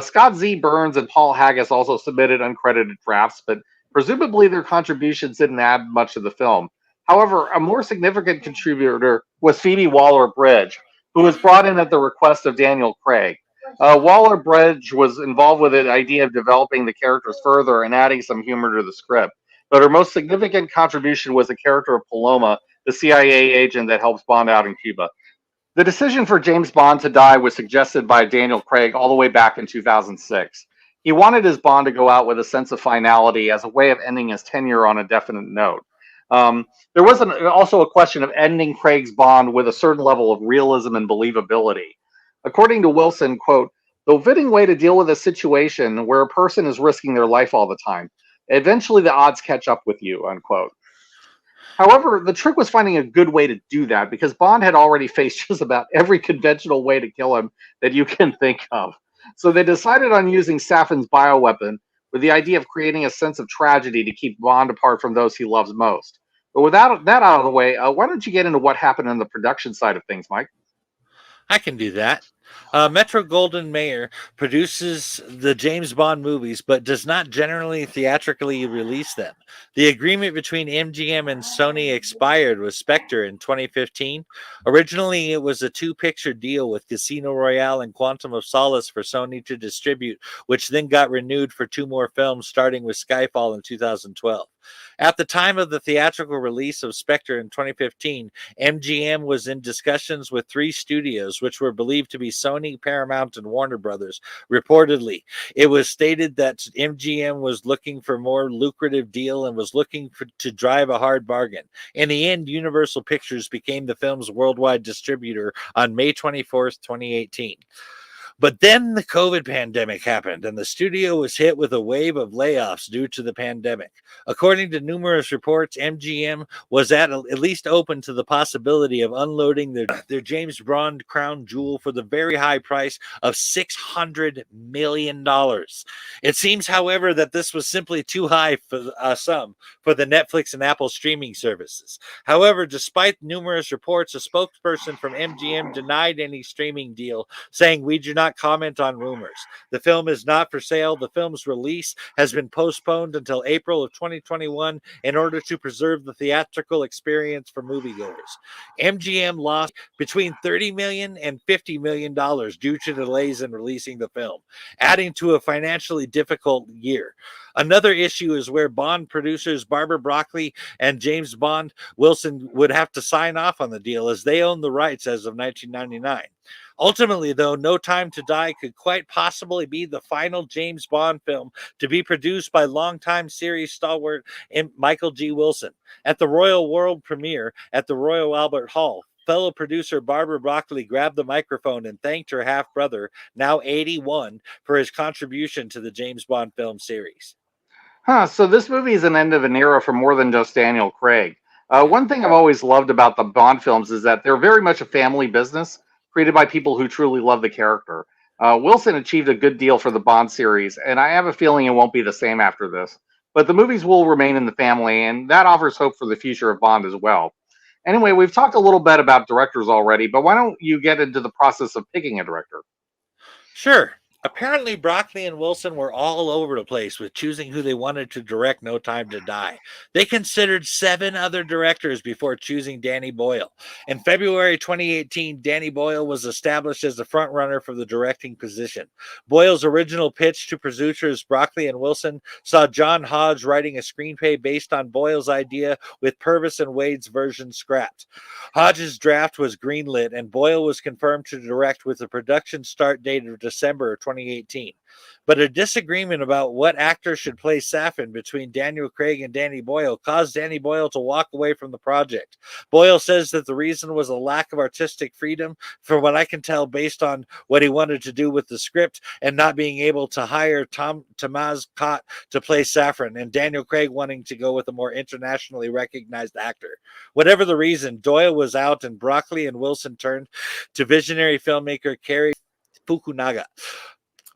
Scott Z. Burns and Paul Haggis also submitted uncredited drafts, but presumably their contributions didn't add much to the film. However, a more significant contributor was Phoebe Waller-Bridge, who was brought in at the request of Daniel Craig. Waller-Bridge was involved with the idea of developing the characters further and adding some humor to the script. But her most significant contribution was the character of Paloma, the CIA agent that helps Bond out in Cuba. The decision for James Bond to die was suggested by Daniel Craig all the way back in 2006. He wanted his Bond to go out with a sense of finality as a way of ending his tenure on a definite note. There was also a question of ending Craig's Bond with a certain level of realism and believability. According to Wilson, quote, the fitting way to deal with a situation where a person is risking their life all the time. Eventually the odds catch up with you, unquote. However, the trick was finding a good way to do that because Bond had already faced just about every conventional way to kill him that you can think of. So they decided on using Safin's bioweapon with the idea of creating a sense of tragedy to keep Bond apart from those he loves most. But without that out of the way, why don't you get into what happened on the production side of things, Mike? I can do that. Metro Goldwyn Mayer produces the James Bond movies, but does not generally theatrically release them. The agreement between MGM and Sony expired with Spectre in 2015. Originally, it was a two-picture deal with Casino Royale and Quantum of Solace for Sony to distribute, which then got renewed for two more films, starting with Skyfall in 2012. At the time of the theatrical release of Spectre in 2015, MGM was in discussions with three studios, which were believed to be Sony, Paramount, and Warner Brothers. Reportedly, it was stated that MGM was looking for a more lucrative deal and was looking to drive a hard bargain. In the end, Universal Pictures became the film's worldwide distributor on May 24th, 2018. But then the COVID pandemic happened, and the studio was hit with a wave of layoffs due to the pandemic. According to numerous reports, MGM was at least open to the possibility of unloading their James Bond crown jewel for the very high price of $600 million. It seems, however, that this was simply too high for for the Netflix and Apple streaming services. However, despite numerous reports, a spokesperson from MGM denied any streaming deal, saying, "We do not comment on rumors. The film is not for sale. The film's release has been postponed until April of 2021 in order to preserve the theatrical experience for moviegoers." MGM lost between $30 million and $50 million due to delays in releasing the film, adding to a financially difficult year. Another issue is where Bond producers Barbara Broccoli and James Bond Wilson would have to sign off on the deal, as they own the rights as of 1999. Ultimately, though, No Time to Die could quite possibly be the final James Bond film to be produced by longtime series stalwart Michael G. Wilson. At the Royal World premiere at the Royal Albert Hall, fellow producer Barbara Broccoli grabbed the microphone and thanked her half-brother, now 81, for his contribution to the James Bond film series. So this movie is an end of an era for more than just Daniel Craig. One thing I've always loved about the Bond films is that they're very much a family business created by people who truly love the character. Wilson achieved a good deal for the Bond series, and I have a feeling it won't be the same after this. But the movies will remain in the family, and that offers hope for the future of Bond as well. Anyway, we've talked a little bit about directors already, but why don't you get into the process of picking a director? Sure. Apparently, Broccoli and Wilson were all over the place with choosing who they wanted to direct No Time to Die. They considered 7 other directors before choosing Danny Boyle. In February 2018, Danny Boyle was established as the frontrunner for the directing position. Boyle's original pitch to producers Broccoli and Wilson saw John Hodge writing a screenplay based on Boyle's idea, with Purvis and Wade's version scrapped. Hodge's draft was greenlit, and Boyle was confirmed to direct with a production start date of December 2018. 2018. But a disagreement about what actor should play Safin between Daniel Craig and Danny Boyle caused Danny Boyle to walk away from the project. Boyle says that the reason was a lack of artistic freedom, from what I can tell, based on what he wanted to do with the script and not being able to hire Tamaz Kott to play Safin, and Daniel Craig wanting to go with a more internationally recognized actor. Whatever the reason, Doyle was out and Broccoli and Wilson turned to visionary filmmaker Cary Fukunaga.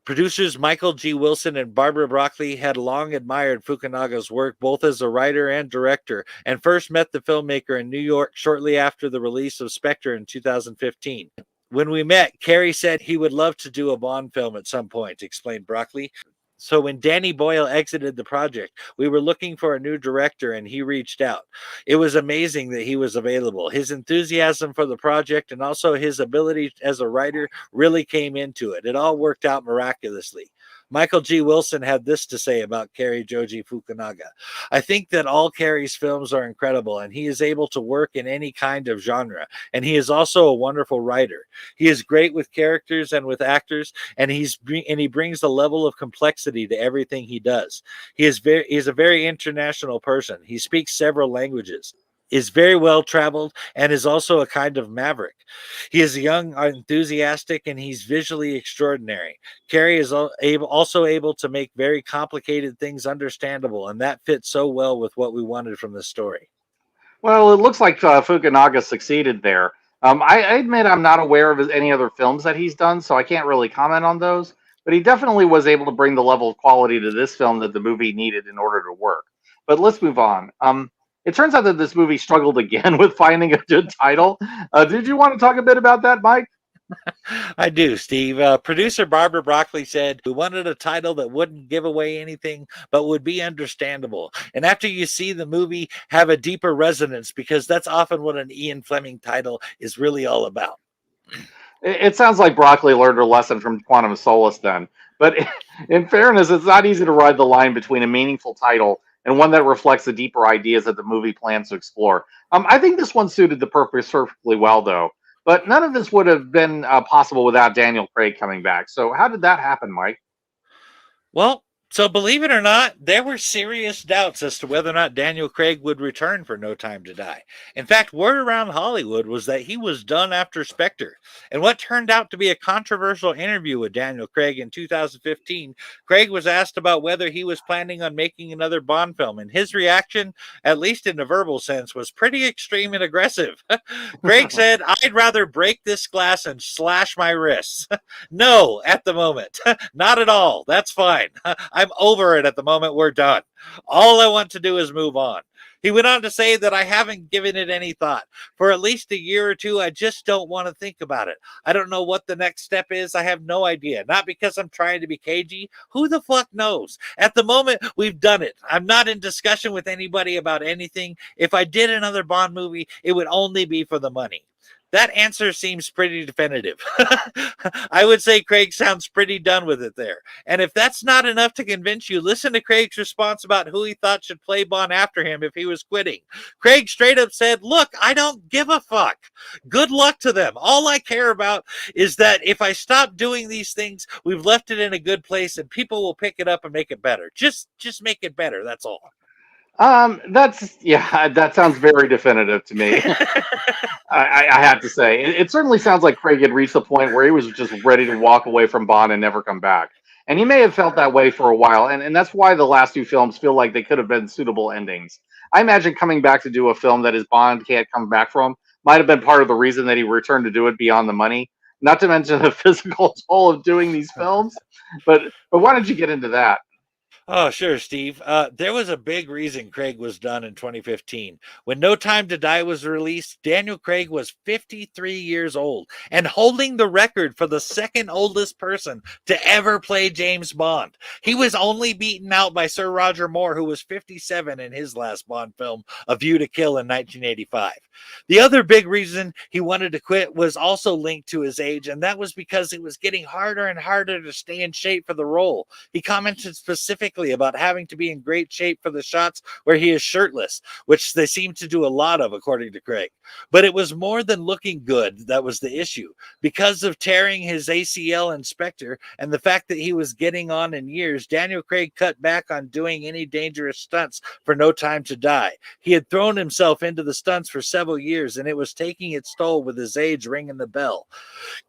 Producers Michael G. Wilson and Barbara Broccoli had long admired Fukunaga's work both as a writer and director, and first met the filmmaker in New York shortly after the release of Spectre in 2015. When we met, Cary said he would love to do a Bond film at some point, explained Broccoli. So when Danny Boyle exited the project, we were looking for a new director and he reached out. It was amazing that he was available. His enthusiasm for the project and also his ability as a writer really came into it. It all worked out miraculously. Michael G. Wilson had this to say about Cary Joji Fukunaga. I think that all Cary's films are incredible, and he is able to work in any kind of genre, and he is also a wonderful writer. He is great with characters and with actors, and he brings a level of complexity to everything he does. He is a very international person. He speaks several languages, is very well traveled, and is also a kind of maverick. He is young, enthusiastic, and he's visually extraordinary. Cary is also able to make very complicated things understandable, and that fits so well with what we wanted from the story. Well, it looks like Fukunaga succeeded there. I admit I'm not aware of any other films that he's done, so I can't really comment on those. But he definitely was able to bring the level of quality to this film that the movie needed in order to work. But let's move on. It turns out that this movie struggled again with finding a good title. Did you want to talk a bit about that, Mike? I do, Steve. Producer Barbara Broccoli said, we wanted a title that wouldn't give away anything, but would be understandable. And after you see the movie, have a deeper resonance, because that's often what an Ian Fleming title is really all about. It sounds like Broccoli learned her lesson from Quantum of Solace then. But in fairness, it's not easy to ride the line between a meaningful title and one that reflects the deeper ideas that the movie plans to explore. I think this one suited the purpose perfectly well, though. But none of this would have been possible without Daniel Craig coming back. So how did that happen, Mike? Well, so believe it or not, there were serious doubts as to whether or not Daniel Craig would return for No Time to Die. In fact, word around Hollywood was that he was done after Spectre. And what turned out to be a controversial interview with Daniel Craig in 2015, Craig was asked about whether he was planning on making another Bond film. And his reaction, at least in a verbal sense, was pretty extreme and aggressive. Craig said, I'd rather break this glass and slash my wrists. No, at the moment. Not at all. That's fine. I'm over it at the moment. We're done. All I want to do is move on. He went on to say that I haven't given it any thought. For at least a year or two, I just don't want to think about it. I don't know what the next step is. I have no idea. Not because I'm trying to be cagey. Who the fuck knows? At the moment, we've done it. I'm not in discussion with anybody about anything. If I did another Bond movie, it would only be for the money. That answer seems pretty definitive. I would say Craig sounds pretty done with it there. And if that's not enough to convince you, listen to Craig's response about who he thought should play Bond after him if he was quitting. Craig straight up said, look, I don't give a fuck. Good luck to them. All I care about is that if I stop doing these things, we've left it in a good place and people will pick it up and make it better. Just make it better. That's all. That sounds very definitive to me. I have to say, it certainly sounds like Craig had reached the point where he was just ready to walk away from Bond and never come back. And he may have felt that way for a while, and that's why the last two films feel like they could have been suitable endings. I imagine coming back to do a film that his Bond can't come back from might have been part of the reason that he returned to do it beyond the money. Not to mention the physical toll of doing these films. But why don't you get into that? Oh, sure, Steve. There was a big reason Craig was done in 2015. When No Time to Die was released, Daniel Craig was 53 years old and holding the record for the second oldest person to ever play James Bond. He was only beaten out by Sir Roger Moore, who was 57 in his last Bond film, A View to Kill, in 1985. The other big reason he wanted to quit was also linked to his age, and that was because it was getting harder and harder to stay in shape for the role. He commented specifically specifically about having to be in great shape for the shots where he is shirtless, which they seem to do a lot of, according to Craig. But it was more than looking good that was the issue. Because of tearing his ACL in Spectre and the fact that he was getting on in years, Daniel Craig cut back on doing any dangerous stunts for No Time to Die. He had thrown himself into the stunts for several years, and it was taking its toll with his age ringing the bell.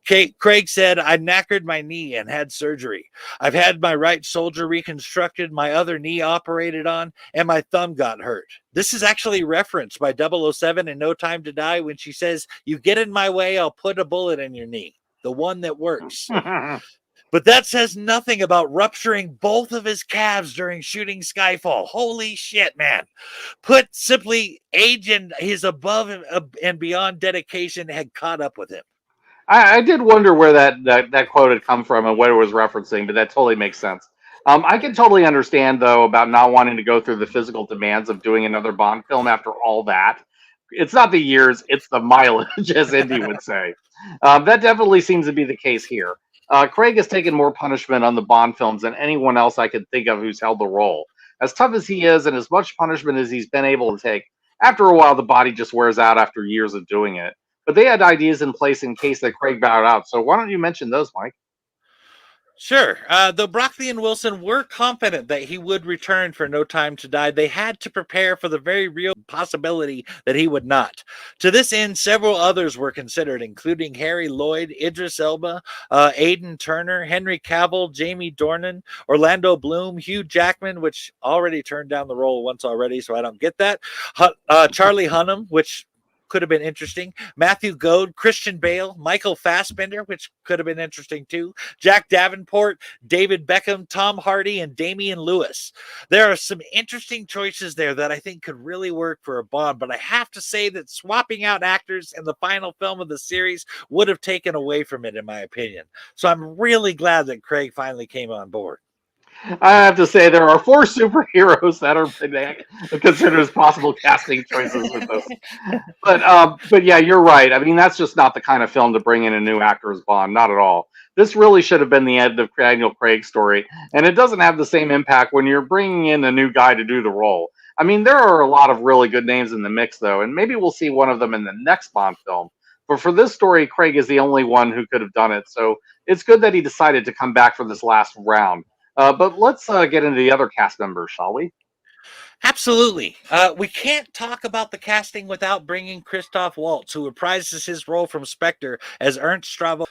Craig said, I knackered my knee and had surgery. I've had my right shoulder reconstructed, my other knee operated on, and my thumb got hurt. This is actually referenced by 007 in No Time to Die when she says, you get in my way, I'll put a bullet in your knee. The one that works. But that says nothing about rupturing both of his calves during shooting Skyfall. Holy shit, man. Put simply, age and his above and beyond dedication had caught up with him. I did wonder where that quote had come from and what it was referencing, but that totally makes sense. I can totally understand, though, about not wanting to go through the physical demands of doing another Bond film after all that. It's not the years, it's the mileage, as Indy would say. That definitely seems to be the case here. Craig has taken more punishment on the Bond films than anyone else I could think of who's held the role. As tough as he is and as much punishment as he's been able to take, after a while the body just wears out after years of doing it. But they had ideas in place in case that Craig bowed out. So why don't you mention those, Mike? Sure. Though Broccoli and Wilson were confident that he would return for No Time to Die, they had to prepare for the very real possibility that he would not. To this end, several others were considered, including Harry Lloyd, Idris Elba, Aidan Turner, Henry Cavill, Jamie Dornan, Orlando Bloom, Hugh Jackman, which already turned down the role once already, so I don't get that, Charlie Hunnam, which could have been interesting. Matthew Goad, Christian Bale, Michael Fassbender, which could have been interesting too. Jack Davenport, David Beckham, Tom Hardy, and Damian Lewis. There are some interesting choices there that I think could really work for a Bond, but I have to say that swapping out actors in the final film of the series would have taken away from it, in my opinion. So I'm really glad that Craig finally came on board. I have to say there are 4 superheroes that are considered as possible casting choices with this. But yeah, you're right. I mean, that's just not the kind of film to bring in a new actor as Bond. Not at all. This really should have been the end of Daniel Craig's story, and it doesn't have the same impact when you're bringing in a new guy to do the role. I mean, there are a lot of really good names in the mix, though, and maybe we'll see one of them in the next Bond film. But for this story, Craig is the only one who could have done it, so it's good that he decided to come back for this last round. But let's get into the other cast members, shall we? Absolutely. We can't talk about the casting without bringing Christoph Waltz, who reprises his role from Spectre as Ernst Strabo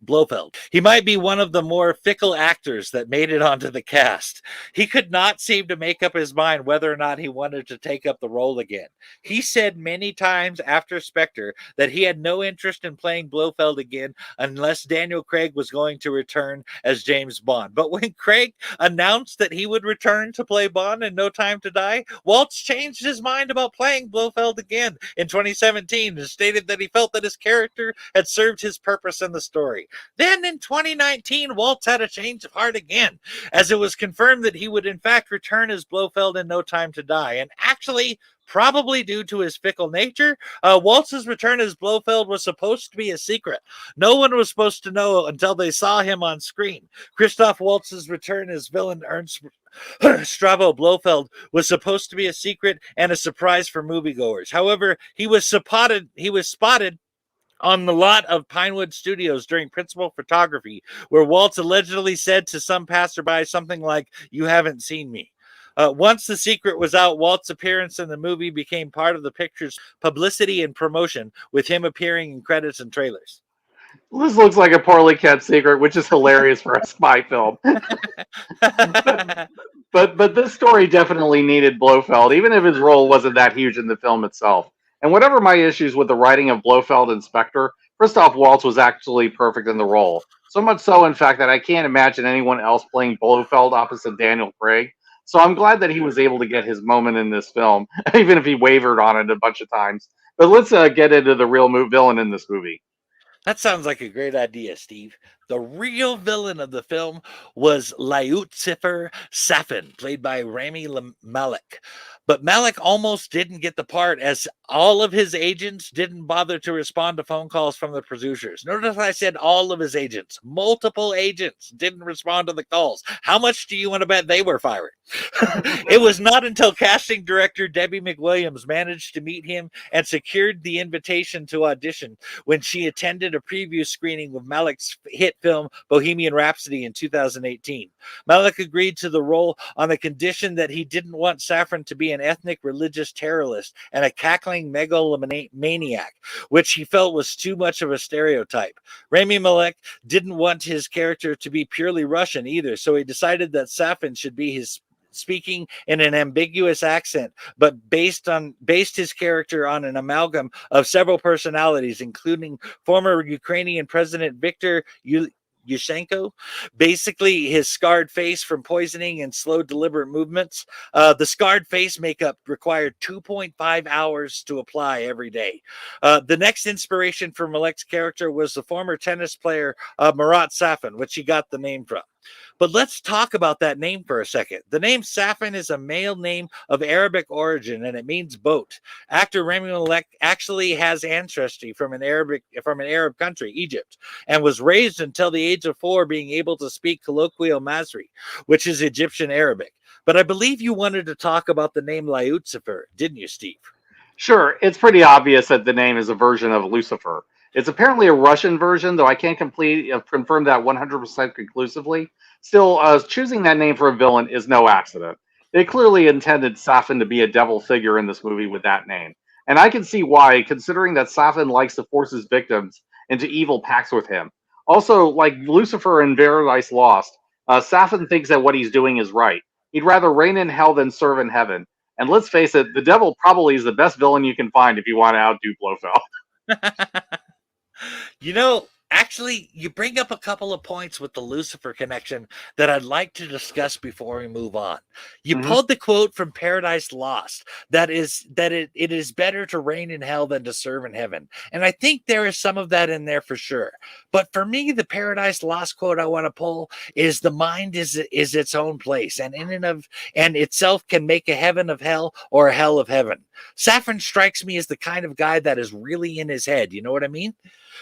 Blofeld. He might be one of the more fickle actors that made it onto the cast. He could not seem to make up his mind whether or not he wanted to take up the role again. He said many times after Spectre that he had no interest in playing Blofeld again unless Daniel Craig was going to return as James Bond. But when Craig announced that he would return to play Bond in No Time to Die, Waltz changed his mind about playing Blofeld again in 2017 and stated that he felt that his character had served his purpose in the story. Then in 2019, Waltz had a change of heart again, as it was confirmed that he would in fact return as Blofeld in No Time to Die. And actually, probably due to his fickle nature, Waltz's return as Blofeld was supposed to be a secret. No one was supposed to know until they saw him on screen. Christoph Waltz's return as villain Ernst Strabo Blofeld was supposed to be a secret and a surprise for moviegoers. However, he was spotted on the lot of Pinewood Studios during principal photography, where Waltz allegedly said to some passerby something like, "You haven't seen me." Once the secret was out, Waltz's appearance in the movie became part of the picture's publicity and promotion, with him appearing in credits and trailers. This looks like a poorly kept secret, which is hilarious for a spy film. but this story definitely needed Blofeld, even if his role wasn't that huge in the film itself. And whatever my issues with the writing of Blofeld and Spectre, Christoph Waltz was actually perfect in the role. So much so, in fact, that I can't imagine anyone else playing Blofeld opposite Daniel Craig. So I'm glad that he was able to get his moment in this film, even if he wavered on it a bunch of times. But let's get into the real villain in this movie. That sounds like a great idea, Steve. The real villain of the film was Lucifer Safin, played by Malek. But Malek almost didn't get the part as all of his agents didn't bother to respond to phone calls from the producers. Notice I said all of his agents. Multiple agents didn't respond to the calls. How much do you want to bet they were fired? It was not until casting director Debbie McWilliams managed to meet him and secured the invitation to audition when she attended a preview screening of Malek's hit film Bohemian Rhapsody in 2018. Malek agreed to the role on the condition that he didn't want Safran to be an ethnic religious terrorist and a cackling megalomaniac, which he felt was too much of a stereotype. Rami Malek didn't want his character to be purely Russian either, so he decided that Safin should be his speaking in an ambiguous accent, but based his character on an amalgam of several personalities, including former Ukrainian President Viktor Yushchenko, basically his scarred face from poisoning and slow, deliberate movements. The scarred face makeup required 2.5 hours to apply every day. The next inspiration for Malek's character was the former tennis player Marat Safin, which he got the name from. But let's talk about that name for a second. The name Safin is a male name of Arabic origin, and it means boat. Actor Rami Malek actually has ancestry from an Arab country, Egypt, and was raised until the age of 4 being able to speak colloquial Masri, which is Egyptian Arabic. But I believe you wanted to talk about the name Lucifer, didn't you, Steve? Sure, it's pretty obvious that the name is a version of Lucifer. It's apparently a Russian version, though I can't confirm that 100% conclusively. Still, choosing that name for a villain is no accident. They clearly intended Safin to be a devil figure in this movie with that name. And I can see why, considering that Safin likes to force his victims into evil pacts with him. Also, like Lucifer in Paradise Lost, Safin thinks that what he's doing is right. He'd rather reign in hell than serve in heaven. And let's face it, the devil probably is the best villain you can find if you want to outdo Blofeld. You know, actually, you bring up a couple of points with the Lucifer connection that I'd like to discuss before we move on. You Hmm. pulled the quote from Paradise Lost that it is better to reign in hell than to serve in heaven. And I think there is some of that in there for sure. But for me, the Paradise Lost quote I want to pull is the mind is its own place, and in and of and itself can make a heaven of hell or a hell of heaven. Saffron strikes me as the kind of guy that is really in his head. You know what I mean?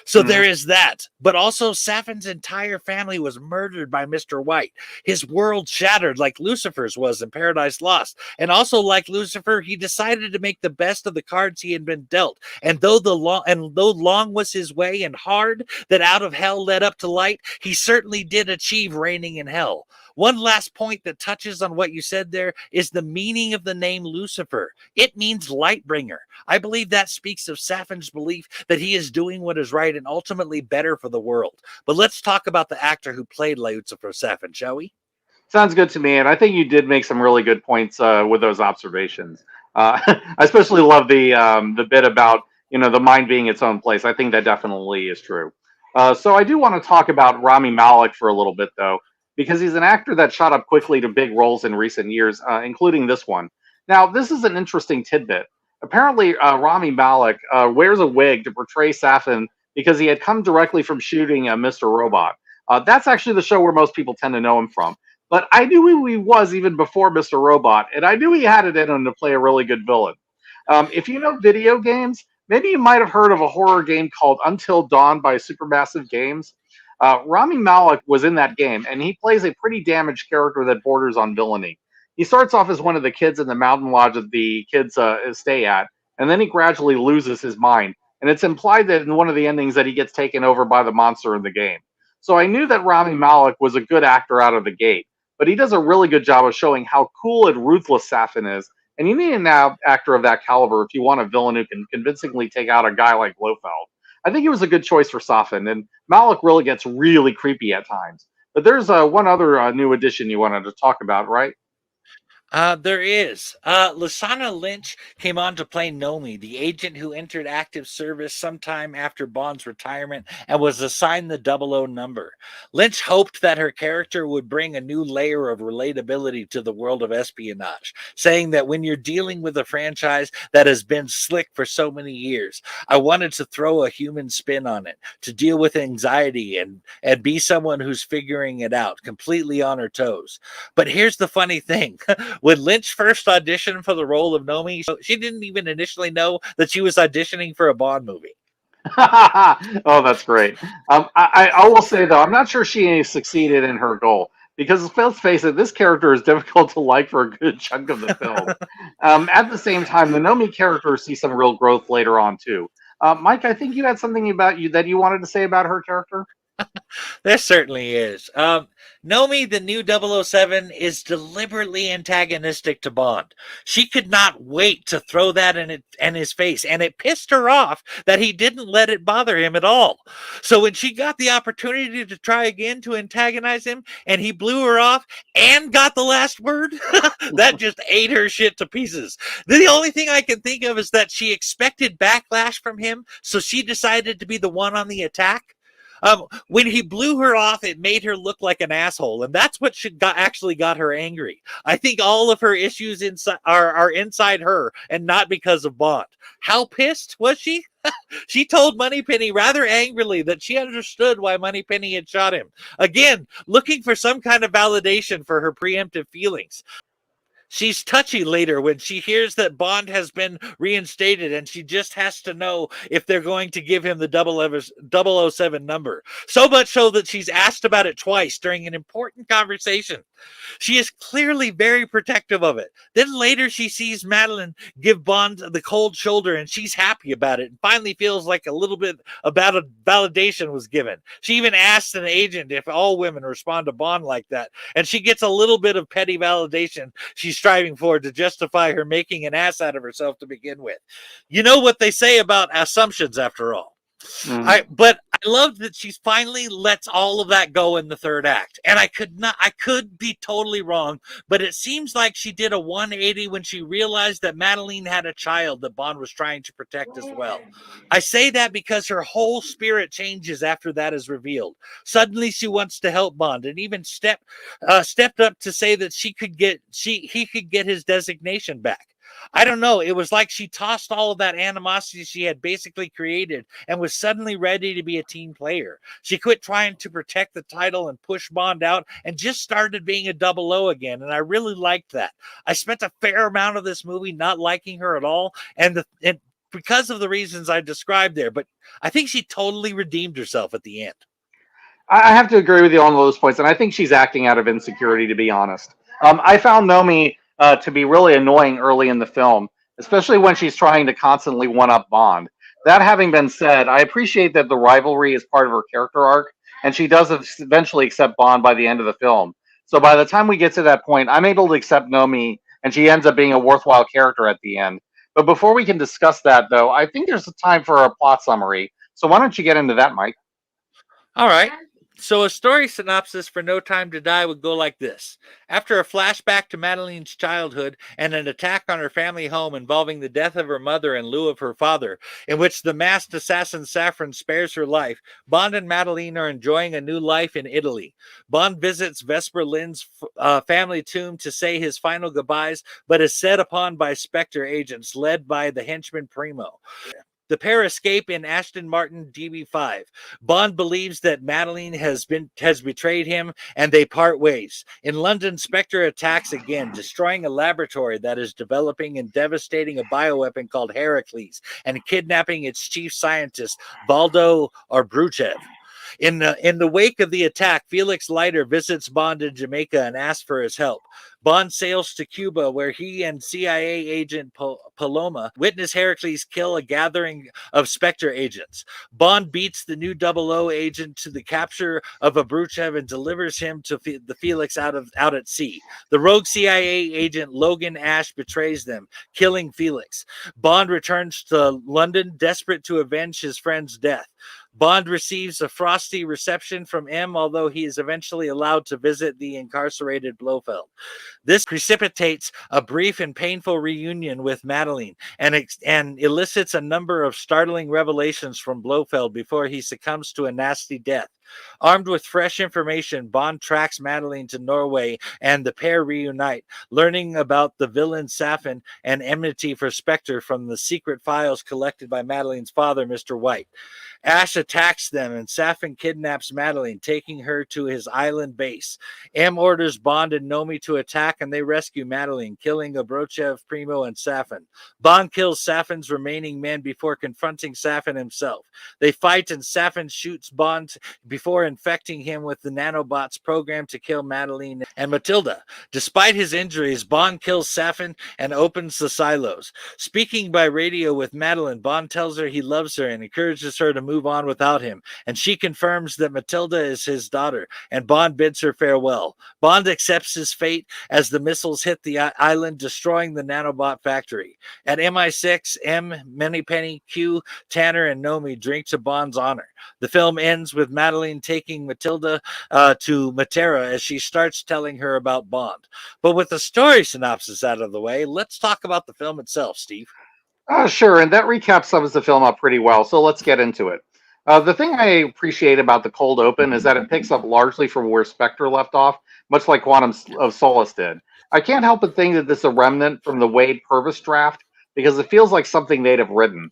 So Hmm. there is that. But also, Saffin's entire family was murdered by Mr. White. His world shattered like Lucifer's was in Paradise Lost. And also, like Lucifer, he decided to make the best of the cards he had been dealt. And though long was his way and hard that out of hell led up to light, he certainly did achieve reigning in hell. One last point that touches on what you said there is the meaning of the name Lucifer. It means light bringer. I believe that speaks of Saffin's belief that he is doing what is right and ultimately better for the world. But let's talk about the actor who played Lucifer Saffin, shall we? Sounds good to me, and I think you did make some really good points with those observations. I especially love the bit about the mind being its own place. I think that definitely is true. So I do want to talk about Rami Malek for a little bit, though, because he's an actor that shot up quickly to big roles in recent years, including this one. Now, this is an interesting tidbit. Apparently, Rami Malek wears a wig to portray Safin because he had come directly from shooting Mr. Robot. That's actually the show where most people tend to know him from. But I knew who he was even before Mr. Robot, and I knew he had it in him to play a really good villain. If you know video games, maybe you might have heard of a horror game called Until Dawn by Supermassive Games. Rami Malek was in that game, and he plays a pretty damaged character that borders on villainy. He starts off as one of the kids in the mountain lodge that the kids stay at, and then he gradually loses his mind. And it's implied that in one of the endings that he gets taken over by the monster in the game. So I knew that Rami Malek was a good actor out of the gate, but he does a really good job of showing how cool and ruthless Safin is. And you need an actor of that caliber if you want a villain who can convincingly take out a guy like Blofeld. I think he was a good choice for Safin, and Malek really gets really creepy at times. But there's one other new addition you wanted to talk about, right? There is. Lashana Lynch came on to play Nomi, the agent who entered active service sometime after Bond's retirement and was assigned the double O number. Lynch hoped that her character would bring a new layer of relatability to the world of espionage, saying that when you're dealing with a franchise that has been slick for so many years, I wanted to throw a human spin on it, to deal with anxiety and be someone who's figuring it out, completely on her toes. But here's the funny thing. When Lynch first auditioned for the role of Nomi, she didn't even initially know that she was auditioning for a Bond movie. Oh, that's great. I will say though, I'm not sure she succeeded in her goal because let's face it, this character is difficult to like for a good chunk of the film. At the same time, the Nomi character sees some real growth later on too. Mike, I think you had something about you that you wanted to say about her character. There certainly is. Nomi, the new 007, is deliberately antagonistic to Bond. She could not wait to throw that in his face, and it pissed her off that he didn't let it bother him at all. So when she got the opportunity to try again to antagonize him, and he blew her off and got the last word, that just ate her shit to pieces. The only thing I can think of is that she expected backlash from him, so she decided to be the one on the attack. When he blew her off, it made her look like an asshole, and that's what actually got her angry. I think all of her issues are inside her, and not because of Bond. How pissed was she? She told Moneypenny rather angrily that she understood why Moneypenny had shot him. Again, looking for some kind of validation for her preemptive feelings. She's touchy later when she hears that Bond has been reinstated and she just has to know if they're going to give him the 007 number. So much so that she's asked about it twice during an important conversation. She is clearly very protective of it. Then later she sees Madeline give Bond the cold shoulder and she's happy about it and finally feels like a little bit about a validation was given. She even asks an agent if all women respond to Bond like that, and she gets a little bit of petty validation she's striving for to justify her making an ass out of herself to begin with. You know what they say about assumptions, after all. Mm. But I love that she finally lets all of that go in the third act. And I could be totally wrong, but it seems like she did a 180 when she realized that Madeline had a child that Bond was trying to protect as well. I say that because her whole spirit changes after that is revealed. Suddenly she wants to help Bond and even stepped up to say that he could get his designation back. I don't know. It was like she tossed all of that animosity she had basically created and was suddenly ready to be a team player. She quit trying to protect the title and push Bond out and just started being a 00 again. And I really liked that. I spent a fair amount of this movie not liking her at all. And because of the reasons I described there, but I think she totally redeemed herself at the end. I have to agree with you on those points, and I think she's acting out of insecurity, to be honest. I found Nomi to be really annoying early in the film, especially when she's trying to constantly one up Bond. That having been said, I appreciate that the rivalry is part of her character arc, and she does eventually accept Bond by the end of the film. So by the time we get to that point, I'm able to accept Nomi, and she ends up being a worthwhile character at the end. But before we can discuss that, though, I think there's a time for a plot summary. So why don't you get into that, Mike? All right. So a story synopsis for No Time to Die would go like this. After a flashback to Madeline's childhood and an attack on her family home involving the death of her mother in lieu of her father, in which the masked assassin Saffron spares her life, Bond and Madeline are enjoying a new life in Italy. Bond visits Vesper Lynd's family tomb to say his final goodbyes, but is set upon by Spectre agents led by the henchman Primo. The pair escape in Aston Martin DB5. Bond believes that Madeline has betrayed him, and they part ways. In London, Spectre attacks again, destroying a laboratory that is developing and devastating a bioweapon called Heracles, and kidnapping its chief scientist, Valdo Arbruchev. In the wake of the attack, Felix Leiter visits Bond in Jamaica and asks for his help. Bond sails to Cuba, where he and CIA agent Paloma witness Heracles kill a gathering of Spectre agents. Bond beats the new 00 agent to the capture of Abruchev and delivers him to the Felix out at sea. The rogue CIA agent Logan Ash betrays them, killing Felix. Bond returns to London, desperate to avenge his friend's death. Bond receives a frosty reception from M, although he is eventually allowed to visit the incarcerated Blofeld. This precipitates a brief and painful reunion with Madeline and elicits a number of startling revelations from Blofeld before he succumbs to a nasty death. Armed with fresh information, Bond tracks Madeline to Norway and the pair reunite, learning about the villain Safin and enmity for Spectre from the secret files collected by Madeline's father, Mr. White. Ash attacks them and Safin kidnaps Madeline, taking her to his island base. M orders Bond and Nomi to attack and they rescue Madeline, killing Abrochev, Primo, and Safin. Bond kills Safin's remaining men before confronting Safin himself. They fight and Safin shoots Bond before infecting him with the nanobots programmed to kill Madeline and Matilda. Despite his injuries, Bond kills Safin and opens the silos. Speaking by radio with Madeline, Bond tells her he loves her and encourages her to move on without him, and she confirms that Matilda is his daughter, and Bond bids her farewell. Bond accepts his fate as the missiles hit the island, destroying the nanobot factory. At MI6, M, Moneypenny, Q, Tanner, and Nomi drink to Bond's honor. The film ends with Madeline taking Matilda to Matera as she starts telling her about Bond. But with the story synopsis out of the way, let's talk about the film itself, Steve. Sure, and that recap sums the film up pretty well, so let's get into it. The thing I appreciate about the cold open is that it picks up largely from where Spectre left off, much like Quantum of Solace did. I can't help but think that this is a remnant from the Wade Purvis draft because it feels like something they'd have written,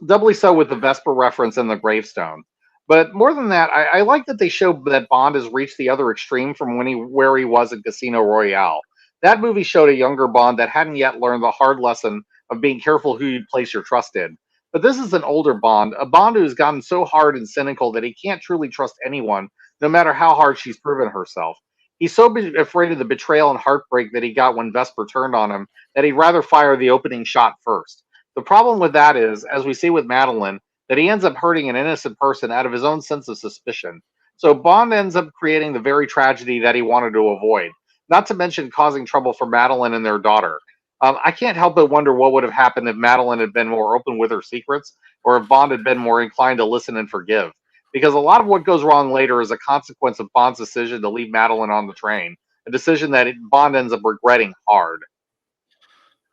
doubly so with the Vesper reference and the gravestone. But more than that, I like that they show that Bond has reached the other extreme from where he was in Casino Royale. That movie showed a younger Bond that hadn't yet learned the hard lesson of being careful who you place your trust in. But this is an older Bond, a Bond who's gotten so hard and cynical that he can't truly trust anyone, no matter how hard she's proven herself. He's so afraid of the betrayal and heartbreak that he got when Vesper turned on him that he'd rather fire the opening shot first. The problem with that is, as we see with Madeline, that he ends up hurting an innocent person out of his own sense of suspicion. So Bond ends up creating the very tragedy that he wanted to avoid, not to mention causing trouble for Madeline and their daughter. I can't help but wonder what would have happened if Madeline had been more open with her secrets, or if Bond had been more inclined to listen and forgive. Because a lot of what goes wrong later is a consequence of Bond's decision to leave Madeline on the train, a decision that Bond ends up regretting hard.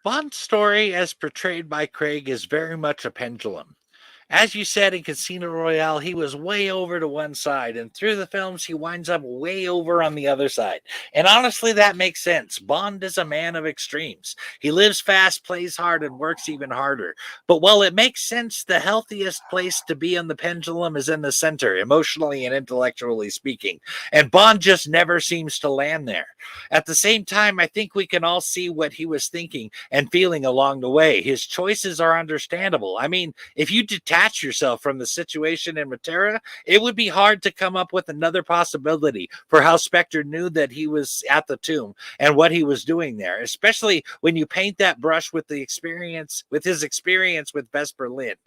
Bond's story, as portrayed by Craig, is very much a pendulum. As you said in Casino Royale, he was way over to one side, and through the films, he winds up way over on the other side. And honestly, that makes sense. Bond is a man of extremes. He lives fast, plays hard, and works even harder. But while it makes sense, the healthiest place to be on the pendulum is in the center, emotionally and intellectually speaking. And Bond just never seems to land there. At the same time, I think we can all see what he was thinking and feeling along the way. His choices are understandable. I mean, if you detach yourself from the situation in Matera, it would be hard to come up with another possibility for how Spectre knew that he was at the tomb and what he was doing there, especially when you paint that brush with his experience with Vesper Lind.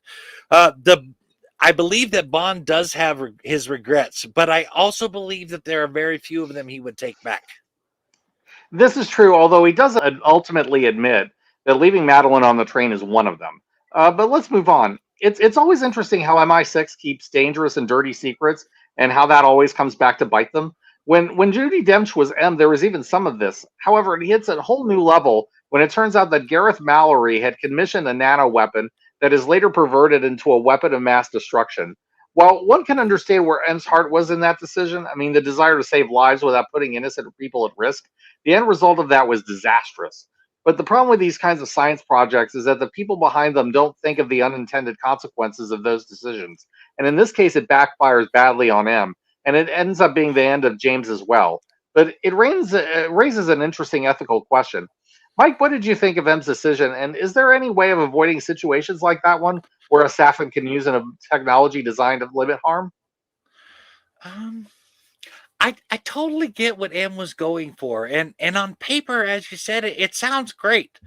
I believe that Bond does have his regrets, but I also believe that there are very few of them he would take back. This is true, although he does ultimately admit that leaving Madeline on the train is one of them. But let's move on. It's always interesting how MI6 keeps dangerous and dirty secrets, and how that always comes back to bite them. When Judi Dench was M, there was even some of this. However, it hits a whole new level when it turns out that Gareth Mallory had commissioned a nano weapon that is later perverted into a weapon of mass destruction. While one can understand where M's heart was in that decision, I mean, the desire to save lives without putting innocent people at risk, the end result of that was disastrous. But the problem with these kinds of science projects is that the people behind them don't think of the unintended consequences of those decisions. And in this case, it backfires badly on M, and it ends up being the end of James as well. But it raises an interesting ethical question. Mike, what did you think of M's decision? And is there any way of avoiding situations like that one where a Safin can use a technology designed to limit harm? Um, I totally get what M was going for, and on paper, as you said, it sounds great.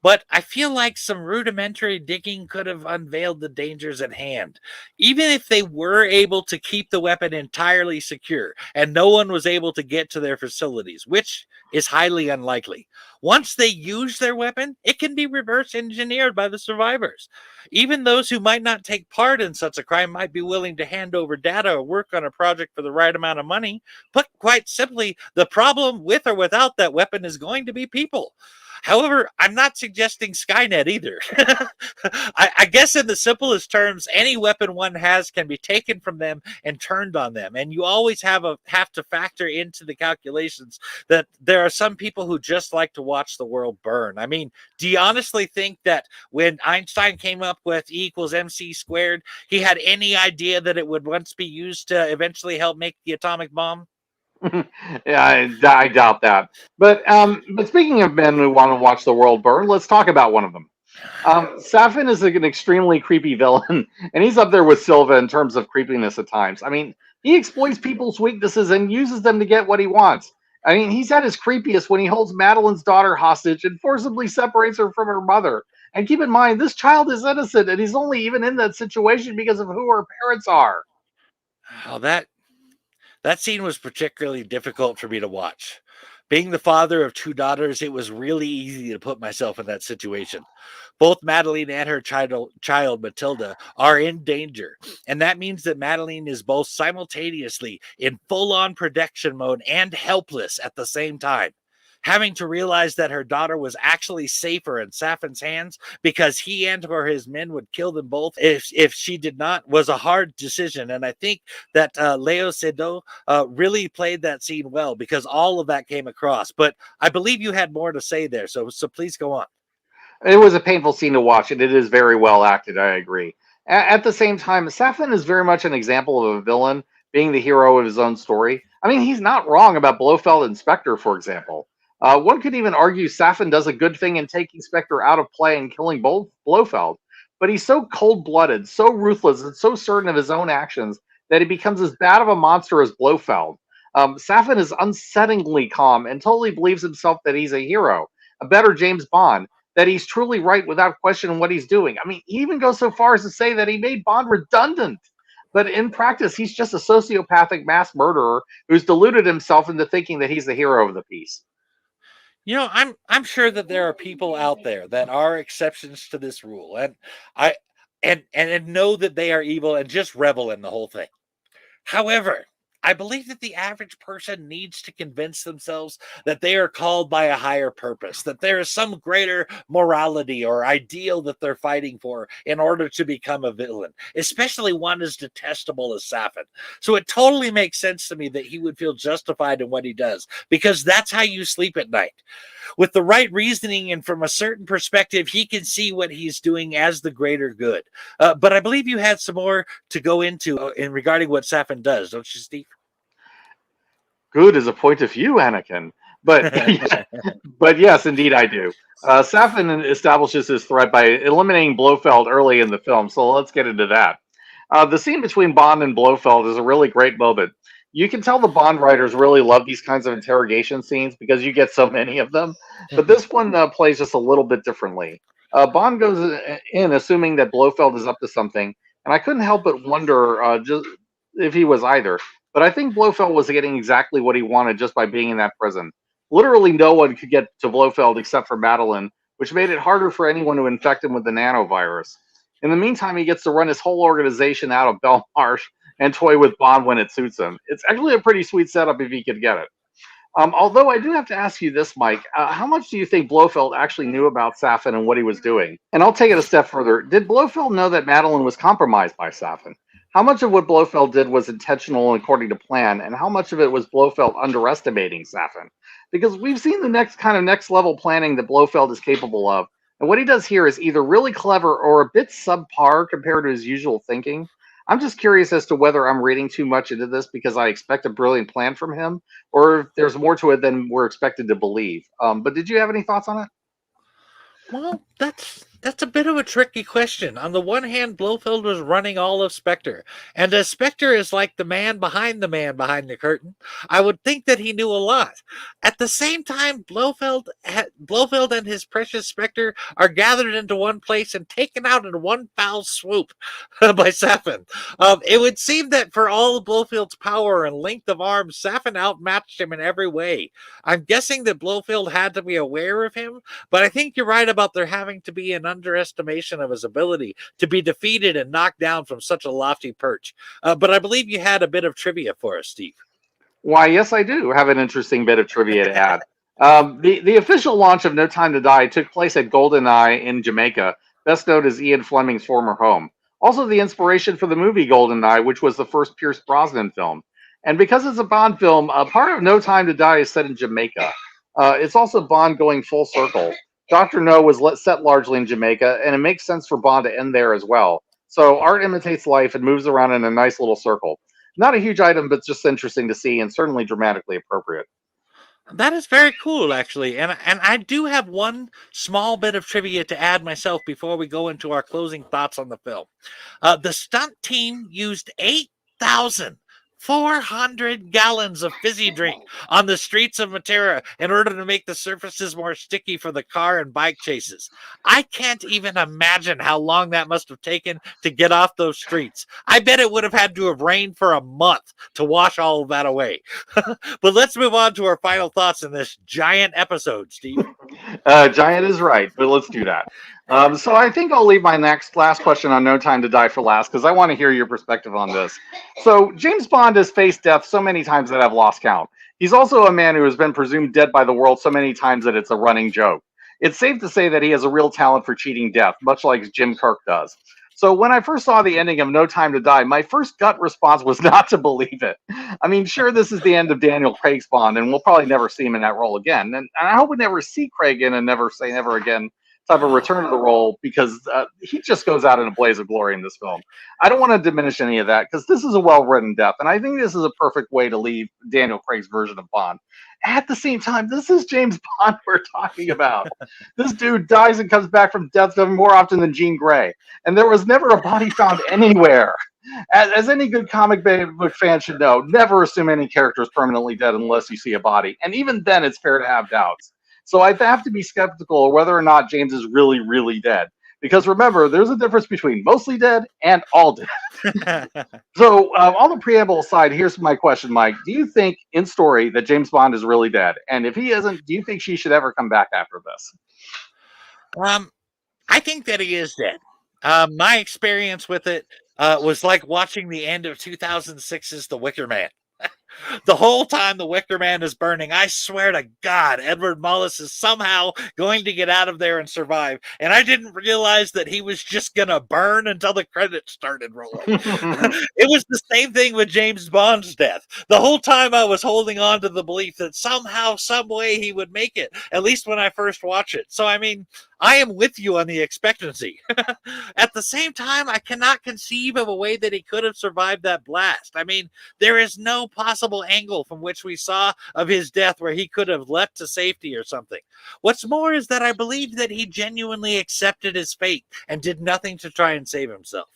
but I feel like some rudimentary digging could have unveiled the dangers at hand. Even if they were able to keep the weapon entirely secure and no one was able to get to their facilities, which is highly unlikely. Once they use their weapon, it can be reverse engineered by the survivors. Even those who might not take part in such a crime might be willing to hand over data or work on a project for the right amount of money. But quite simply, the problem with or without that weapon is going to be people. However, I'm not suggesting Skynet either. I guess in the simplest terms, any weapon one has can be taken from them and turned on them. And you always have to factor into the calculations that there are some people who just like to watch the world burn. I mean, do you honestly think that when Einstein came up with E equals MC squared, he had any idea that it would once be used to eventually help make the atomic bomb? Yeah, I doubt that. But speaking of men who want to watch the world burn, let's talk about one of them. Safin is an extremely creepy villain, and he's up there with Silva in terms of creepiness at times. I mean, he exploits people's weaknesses and uses them to get what he wants. I mean, he's at his creepiest when he holds Madeline's daughter hostage and forcibly separates her from her mother. And keep in mind, this child is innocent, and he's only even in that situation because of who her parents are. Oh, that scene was particularly difficult for me to watch. Being the father of two daughters, it was really easy to put myself in that situation. Both Madeline and her child Matilda are in danger, and that means that Madeline is both simultaneously in full on protection mode and helpless at the same time. Having to realize that her daughter was actually safer in Safin's hands because he and or his men would kill them both if she did not was a hard decision. And I think that Leo Seydoux really played that scene well because all of that came across. But I believe you had more to say there, so please go on. It was a painful scene to watch, and it is very well acted. I agree. At the same time, Safin is very much an example of a villain being the hero of his own story. I mean, he's not wrong about Blofeld and Spectre, for example. One could even argue Safin does a good thing in taking Spectre out of play and killing Blofeld, but he's so cold-blooded, so ruthless, and so certain of his own actions that he becomes as bad of a monster as Blofeld. Safin is unsettlingly calm and totally believes himself that he's a hero, a better James Bond, that he's truly right without questioning what he's doing. I mean, he even goes so far as to say that he made Bond redundant. But in practice, he's just a sociopathic mass murderer who's deluded himself into thinking that he's the hero of the piece. You know, I'm sure that there are people out there that are exceptions to this rule, and I and know that they are evil and just revel in the whole thing. However, I believe that the average person needs to convince themselves that they are called by a higher purpose, that there is some greater morality or ideal that they're fighting for in order to become a villain, especially one as detestable as Safin. So it totally makes sense to me that he would feel justified in what he does, because that's how you sleep at night. With the right reasoning and from a certain perspective, he can see what he's doing as the greater good. But I believe you had some more to go into in regarding what Safin does, don't you, Steve? Good as a point of view, Anakin. But but yes, indeed, I do. Safin establishes his threat by eliminating Blofeld early in the film, so let's get into that. The scene between Bond and Blofeld is a really great moment. You can tell the Bond writers really love these kinds of interrogation scenes because you get so many of them. But this one plays just a little bit differently. Bond goes in assuming that Blofeld is up to something, and I couldn't help but wonder just if he was either. But I think Blofeld was getting exactly what he wanted just by being in that prison. Literally, no one could get to Blofeld except for Madeline, which made it harder for anyone to infect him with the nanovirus. In the meantime, he gets to run his whole organization out of Belmarsh and toy with Bond when it suits him. It's actually a pretty sweet setup if he could get it. Although I do have to ask you this, Mike, how much do you think Blofeld actually knew about Safin and what he was doing? And I'll take it a step further. Did Blofeld know that Madeline was compromised by Safin? How much of what Blofeld did was intentional and according to plan, and how much of it was Blofeld underestimating Safin? Because we've seen the next level planning that Blofeld is capable of, and what he does here is either really clever or a bit subpar compared to his usual thinking. I'm just curious as to whether I'm reading too much into this because I expect a brilliant plan from him, or if there's more to it than we're expected to believe. But did you have any thoughts on it? Well, That's a bit of a tricky question. On the one hand, Blofeld was running all of Spectre, and as Spectre is like the man behind the curtain, I would think that he knew a lot. At the same time, Blofeld and his precious Spectre are gathered into one place and taken out in one foul swoop by Safin. It would seem that for all of Blofeld's power and length of arms, Safin outmatched him in every way. I'm guessing that Blofeld had to be aware of him, but I think you're right about there having to be an underestimation of his ability to be defeated and knocked down from such a lofty perch. But I believe you had a bit of trivia for us, Steve. Why, yes, I do have an interesting bit of trivia to add. The official launch of No Time to Die took place at GoldenEye in Jamaica, best known as Ian Fleming's former home. Also, the inspiration for the movie GoldenEye, which was the first Pierce Brosnan film. And because it's a Bond film, part of No Time to Die is set in Jamaica. It's also Bond going full circle. Dr. No was set largely in Jamaica, and it makes sense for Bond to end there as well. So art imitates life and moves around in a nice little circle. Not a huge item, but just interesting to see and certainly dramatically appropriate. That is very cool, actually, and I do have one small bit of trivia to add myself before we go into our closing thoughts on the film. The stunt team used 8,400 gallons of fizzy drink on the streets of Matera in order to make the surfaces more sticky for the car and bike chases. I can't even imagine how long that must have taken to get off those streets. I bet it would have had to have rained for a month to wash all of that away. But let's move on to our final thoughts in this giant episode, Steve. Giant is right, but let's do that. So I think I'll leave my last question on No Time to Die for last because I want to hear your perspective on this. So James Bond has faced death so many times that I've lost count. He's also a man who has been presumed dead by the world so many times that it's a running joke. It's safe to say that he has a real talent for cheating death, much like Jim Kirk does. So when I first saw the ending of No Time to Die, my first gut response was not to believe it. I mean, sure, this is the end of Daniel Craig's Bond, and we'll probably never see him in that role again. And I hope we never see Craig in and never say never again type of return to the role because he just goes out in a blaze of glory in this film. I don't want to diminish any of that because this is a well-written death, and I think this is a perfect way to leave Daniel Craig's version of Bond. At the same time, this is James Bond we're talking about. This dude dies and comes back from death more often than Jean Grey, and there was never a body found anywhere. As any good comic book fan should know, never assume any character is permanently dead unless you see a body, and even then, it's fair to have doubts. So I have to be skeptical of whether or not James is really, really dead. Because remember, there's a difference between mostly dead and all dead. So, all the preamble aside, here's my question, Mike. Do you think, in story, that James Bond is really dead? And if he isn't, do you think she should ever come back after this? I think that he is dead. My experience with it was like watching the end of 2006's The Wicker Man. The whole time the Wicker Man is burning, I swear to God, Edward Mullis is somehow going to get out of there and survive. And I didn't realize that he was just going to burn until the credits started rolling. It was the same thing with James Bond's death. The whole time I was holding on to the belief that somehow, some way he would make it, at least when I first watched it. So, I mean, I am with you on the expectancy. At the same time, I cannot conceive of a way that he could have survived that blast. I mean, there is no possible angle from which we saw of his death where he could have leapt to safety or something. What's more is that I believe that he genuinely accepted his fate and did nothing to try and save himself.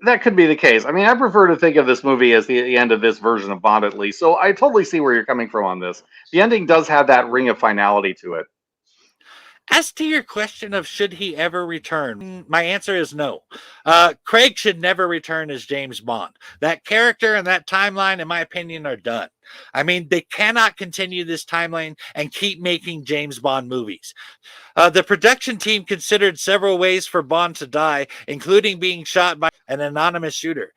That could be the case. I mean, I prefer to think of this movie as the end of this version of Bond, at least. So I totally see where you're coming from on this. The ending does have that ring of finality to it. As to your question of should he ever return, my answer is no. Craig should never return as James Bond. That character and that timeline, in my opinion, are done. I mean, they cannot continue this timeline and keep making James Bond movies. The production team considered several ways for Bond to die, including being shot by an anonymous shooter.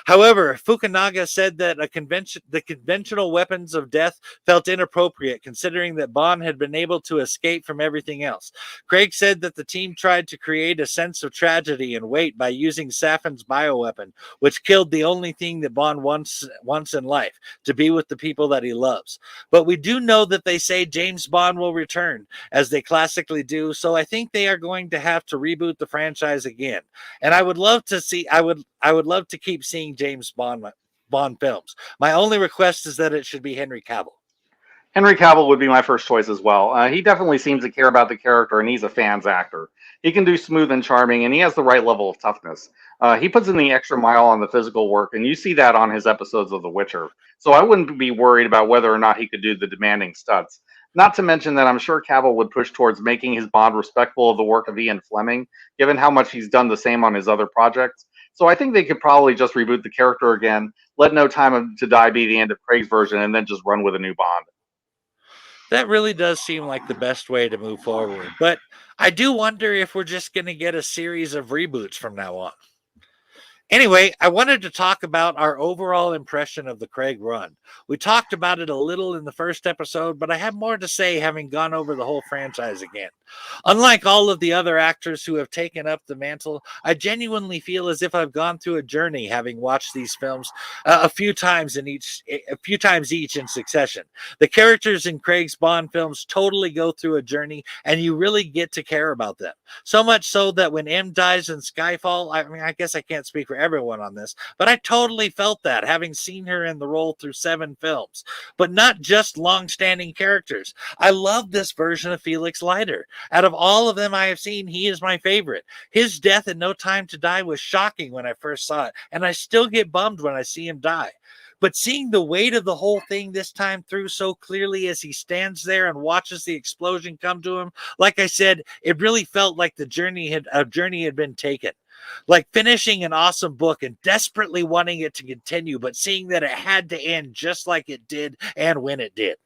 However, Fukunaga said that the conventional weapons of death felt inappropriate, considering that Bond had been able to escape from everything else. Craig said that the team tried to create a sense of tragedy and weight by using Safin's bioweapon, which killed the only thing that Bond wants in life, to be with the people that he loves. But we do know that they say James Bond will return, as they classically do, so I think they are going to have to reboot the franchise again. And I would love to keep seeing James Bond films. My only request is that it should be Henry Cavill. Henry Cavill would be my first choice as well. He definitely seems to care about the character, and he's a fan's actor. He can do smooth and charming, and he has the right level of toughness. He puts in the extra mile on the physical work, and you see that on his episodes of The Witcher. So I wouldn't be worried about whether or not he could do the demanding stunts. Not to mention that I'm sure Cavill would push towards making his Bond respectful of the work of Ian Fleming, given how much he's done the same on his other projects. So I think they could probably just reboot the character again, let No Time to Die be the end of Craig's version, and then just run with a new Bond. That really does seem like the best way to move forward. But I do wonder if we're just going to get a series of reboots from now on. Anyway, I wanted to talk about our overall impression of the Craig run. We talked about it a little in the first episode, but I have more to say having gone over the whole franchise again. Unlike all of the other actors who have taken up the mantle, I genuinely feel as if I've gone through a journey having watched these films a few times each in succession. The characters in Craig's Bond films totally go through a journey, and you really get to care about them. So much so that when M dies in Skyfall, I mean, I guess I can't speak for everyone on this, but I totally felt that having seen her in the role through 7 films, but not just long-standing characters. I love this version of Felix Leiter. Out of all of them I have seen, he is my favorite. His death in No Time to Die was shocking when I first saw it, and I still get bummed when I see him die. But seeing the weight of the whole thing this time through so clearly as he stands there and watches the explosion come to him, like I said, it really felt like a journey had been taken. Like finishing an awesome book and desperately wanting it to continue, but seeing that it had to end just like it did and when it did.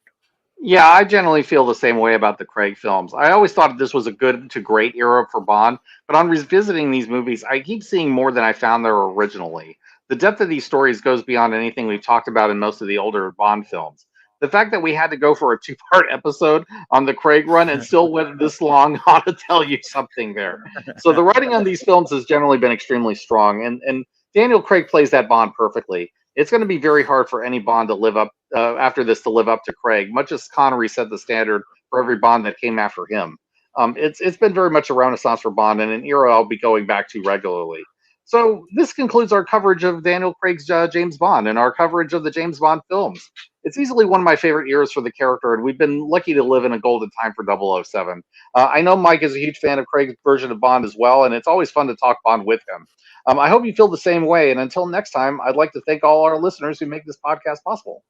Yeah, I generally feel the same way about the Craig films. I always thought this was a good to great era for Bond, but on revisiting these movies, I keep seeing more than I found there originally. The depth of these stories goes beyond anything we've talked about in most of the older Bond films. The fact that we had to go for a two-part episode on the Craig run and still went this long ought to tell you something there. So the writing on these films has generally been extremely strong, and Daniel Craig plays that Bond perfectly. It's going to be very hard for any Bond to live up after this to live up to Craig, much as Connery set the standard for every Bond that came after him. It's been very much a renaissance for Bond and an era I'll be going back to regularly. So this concludes our coverage of Daniel Craig's James Bond and our coverage of the James Bond films. It's easily one of my favorite eras for the character, and we've been lucky to live in a golden time for 007. I know Mike is a huge fan of Craig's version of Bond as well, and it's always fun to talk Bond with him. I hope you feel the same way. And until next time, I'd like to thank all our listeners who make this podcast possible.